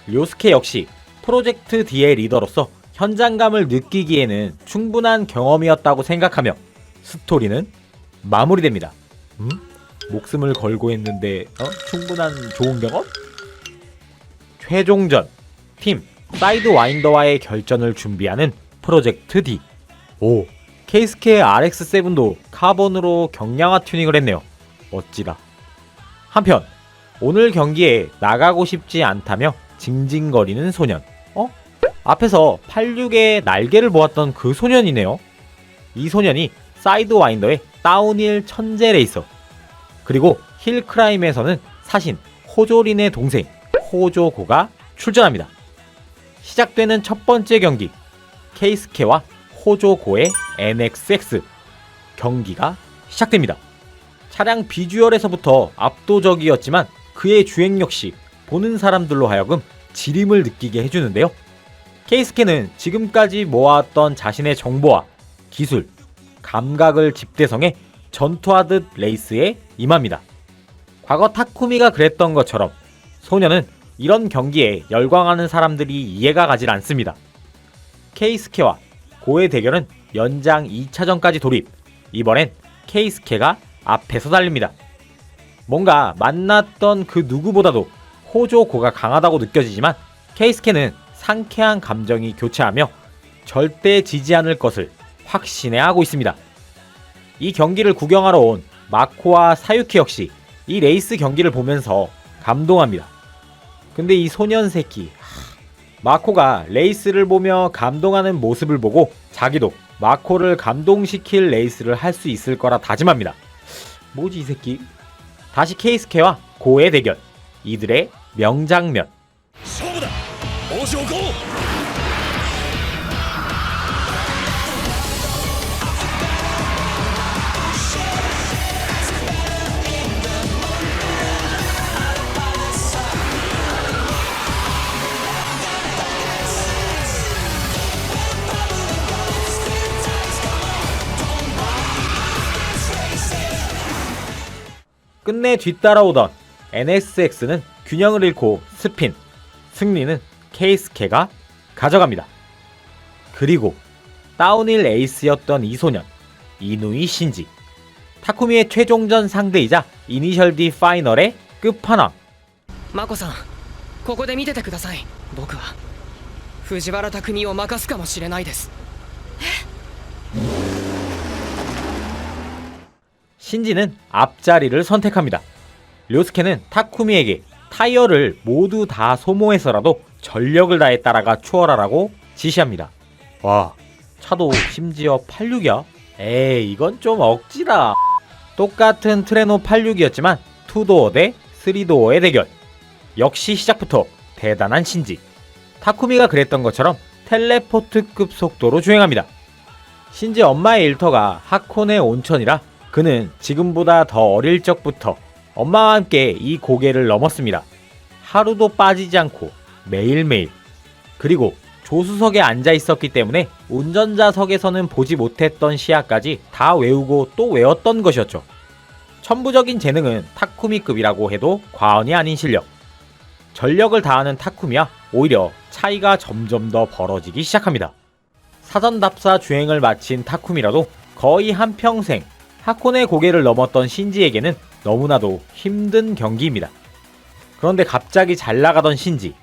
료스케 역시 프로젝트 D의 리더로서 현장감을 느끼기에는 충분한 경험이었다고 생각하며 스토리는 마무리됩니다. 목숨을 걸고 했는데 충분한 좋은 경험? 최종전 팀 사이드 와인더와의 결전을 준비하는 프로젝트 D. 오, 케이스케의 RX-7도 카본으로 경량화 튜닝을 했네요. 멋지다. 한편 오늘 경기에 나가고 싶지 않다며 징징거리는 소년. 앞에서 86의 날개를 보았던 그 소년이네요. 이 소년이 사이드 와인더의 다운힐 천재 레이서, 그리고 힐크라임에서는 사신 호조린의 동생 호조고가 출전합니다. 시작되는 첫 번째 경기, 케이스케와 호조고의 NXX 경기가 시작됩니다. 차량 비주얼에서부터 압도적이었지만 그의 주행 역시 보는 사람들로 하여금 지림을 느끼게 해주는데요. 케이스케는 지금까지 모아왔던 자신의 정보와 기술, 감각을 집대성해 전투하듯 레이스에 임합니다. 과거 타쿠미가 그랬던 것처럼 소녀는 이런 경기에 열광하는 사람들이 이해가 가질 않습니다. 케이스케와 고의 대결은 연장 2차전까지 돌입. 이번엔 케이스케가 앞에서 달립니다. 뭔가 만났던 그 누구보다도 호조고가 강하다고 느껴지지만 케이스케는 상쾌한 감정이 교차하며 절대 지지 않을 것을 확신해 하고 있습니다. 이 경기를 구경하러 온 마코와 사유키 역시 이 레이스 경기를 보면서 감동합니다. 근데 이 소년 새끼, 마코가 레이스를 보며 감동하는 모습을 보고 자기도 마코를 감동시킬 레이스를 할 수 있을 거라 다짐합니다. 뭐지 이 새끼? 다시 케이스케와 고의 대결. 이들의 명장면. 勝負だ王将ゴー끝내 뒤따라오던 NSX는 균형을 잃고 스핀, 승리는 케이스케가 가져갑니다. 그리고 다운힐 에이스였던 이 소년, 이누이 신지, 타쿠미의 최종전 상대이자 이니셜 D 파이널의 끝판왕. マコさん、ここで見ててください。僕は藤原匠を任すかもしれないです。 신지는 앞자리를 선택합니다. 료스케는 타쿠미에게 타이어를 모두 다 소모해서라도 전력을 다해 따라가 추월하라고 지시합니다. 와, 차도 심지어 86이야? 에이, 이건 좀 억지다. 똑같은 트레노 86이었지만 2도어 대 3도어의 대결. 역시 시작부터 대단한 신지. 타쿠미가 그랬던 것처럼 텔레포트급 속도로 주행합니다. 신지 엄마의 일터가 하코네 온천이라 그는 지금보다 더 어릴 적부터 엄마와 함께 이 고개를 넘었습니다. 하루도 빠지지 않고 매일매일. 그리고 조수석에 앉아 있었기 때문에 운전자석에서는 보지 못했던 시야까지 다 외우고 또 외웠던 것이었죠. 천부적인 재능은 타쿠미급이라고 해도 과언이 아닌 실력. 전력을 다하는 타쿠미와 오히려 차이가 점점 더 벌어지기 시작합니다. 사전답사 주행을 마친 타쿠미라도 거의 한평생 하코네 고개를 넘었던 신지에게는 너무나도 힘든 경기입니다. 그런데 갑자기 잘 나가던 신지.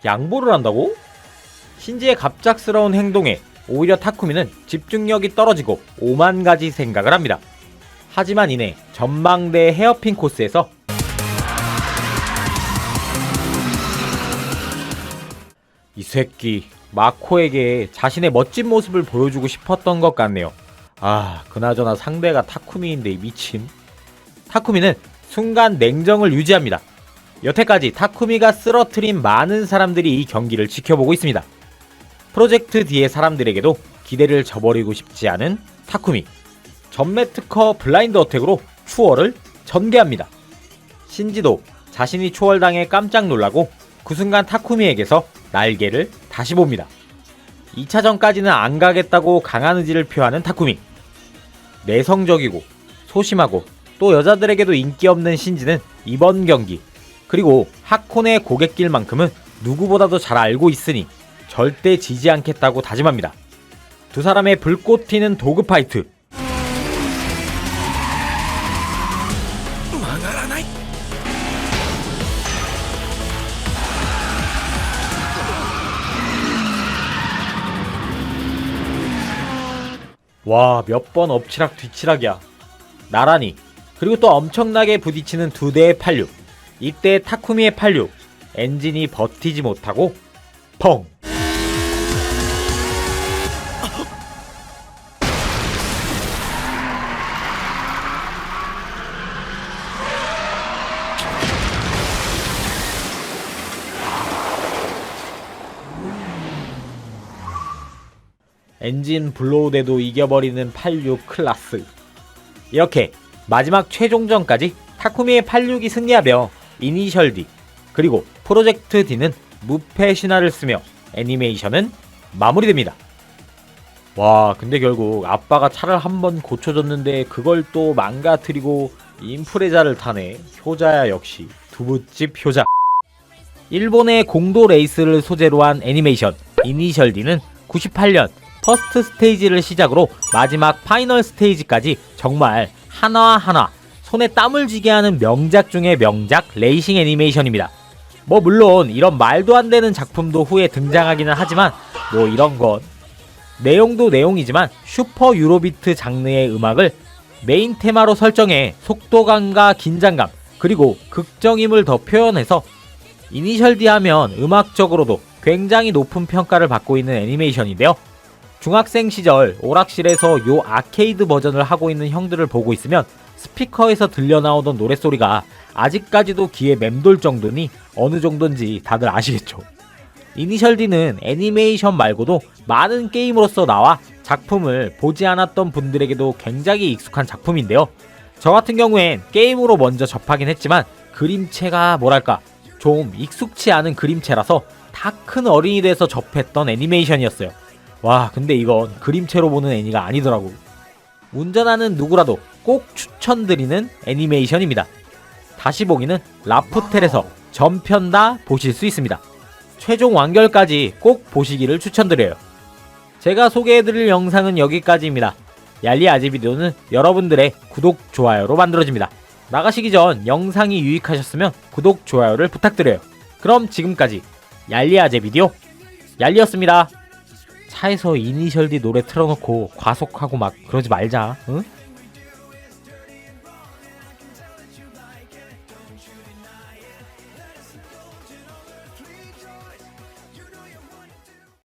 양보를 한다고? 신지의 갑작스러운 행동에 오히려 타쿠미는 집중력이 떨어지고 오만 가지 생각을 합니다. 하지만 이내 전망대 헤어핀 코스에서 이 새끼 마코에게 자신의 멋진 모습을 보여주고 싶었던 것 같네요. 그나저나 상대가 타쿠미인데 이 미친. 타쿠미는 순간 냉정을 유지합니다. 여태까지 타쿠미가 쓰러트린 많은 사람들이 이 경기를 지켜보고 있습니다. 프로젝트 D의 사람들에게도 기대를 저버리고 싶지 않은 타쿠미. 전매 특허 블라인드 어택으로 추월을 전개합니다. 신지도 자신이 추월당해 깜짝 놀라고 그 순간 타쿠미에게서 날개를 다시 봅니다. 2차전까지는 안 가겠다고 강한 의지를 표하는 타쿠미. 내성적이고 소심하고 또 여자들에게도 인기 없는 신지는 이번 경기 그리고 하코네 고갯길만큼은 누구보다도 잘 알고 있으니 절대 지지 않겠다고 다짐합니다. 두 사람의 불꽃 튀는 도그 파이트. 와, 몇 번 엎치락 뒤치락이야. 나란히 그리고 또 엄청나게 부딪히는 두 대의 팔류. 이때 타쿠미의 팔류 엔진이 버티지 못하고 펑. 엔진 블로우돼도 이겨버리는 86 클라스. 이렇게 마지막 최종전까지 타쿠미의 86이 승리하며 이니셜 D 그리고 프로젝트 D는 무패 신화를 쓰며 애니메이션은 마무리됩니다. 와, 근데 결국 아빠가 차를 한번 고쳐줬는데 그걸 또 망가뜨리고 인프레자를 타네. 효자야 역시 두부집 효자. 일본의 공도 레이스를 소재로 한 애니메이션 이니셜 D는 98년 퍼스트 스테이지를 시작으로 마지막 파이널 스테이지까지 정말 하나하나 손에 땀을 쥐게 하는 명작 중의 명작 레이싱 애니메이션입니다. 뭐 물론 이런 말도 안 되는 작품도 후에 등장하기는 하지만 뭐 이런 건 내용도 내용이지만 슈퍼 유로비트 장르의 음악을 메인 테마로 설정해 속도감과 긴장감 그리고 극적임을 더 표현해서 이니셜 D 하면 음악적으로도 굉장히 높은 평가를 받고 있는 애니메이션인데요. 중학생 시절 오락실에서 요 아케이드 버전을 하고 있는 형들을 보고 있으면 스피커에서 들려나오던 노랫소리가 아직까지도 귀에 맴돌 정도니 어느 정도인지 다들 아시겠죠. 이니셜 D는 애니메이션 말고도 많은 게임으로서 나와 작품을 보지 않았던 분들에게도 굉장히 익숙한 작품인데요. 저 같은 경우엔 게임으로 먼저 접하긴 했지만 그림체가 뭐랄까 좀 익숙치 않은 그림체라서 다 큰 어린이 돼서 접했던 애니메이션이었어요. 와, 근데 이건 그림체로 보는 애니가 아니더라고. 운전하는 누구라도 꼭 추천드리는 애니메이션입니다. 다시 보기는 라프텔에서 전편 다 보실 수 있습니다. 최종 완결까지 꼭 보시기를 추천드려요. 제가 소개해드릴 영상은 여기까지입니다. 얄리 아재비디오는 여러분들의 구독, 좋아요로 만들어집니다. 나가시기 전 영상이 유익하셨으면 구독, 좋아요를 부탁드려요. 그럼 지금까지 얄리 아재비디오 얄리였습니다. 차에서 이니셜 D 노래 틀어놓고 과속하고 막 그러지 말자. 응?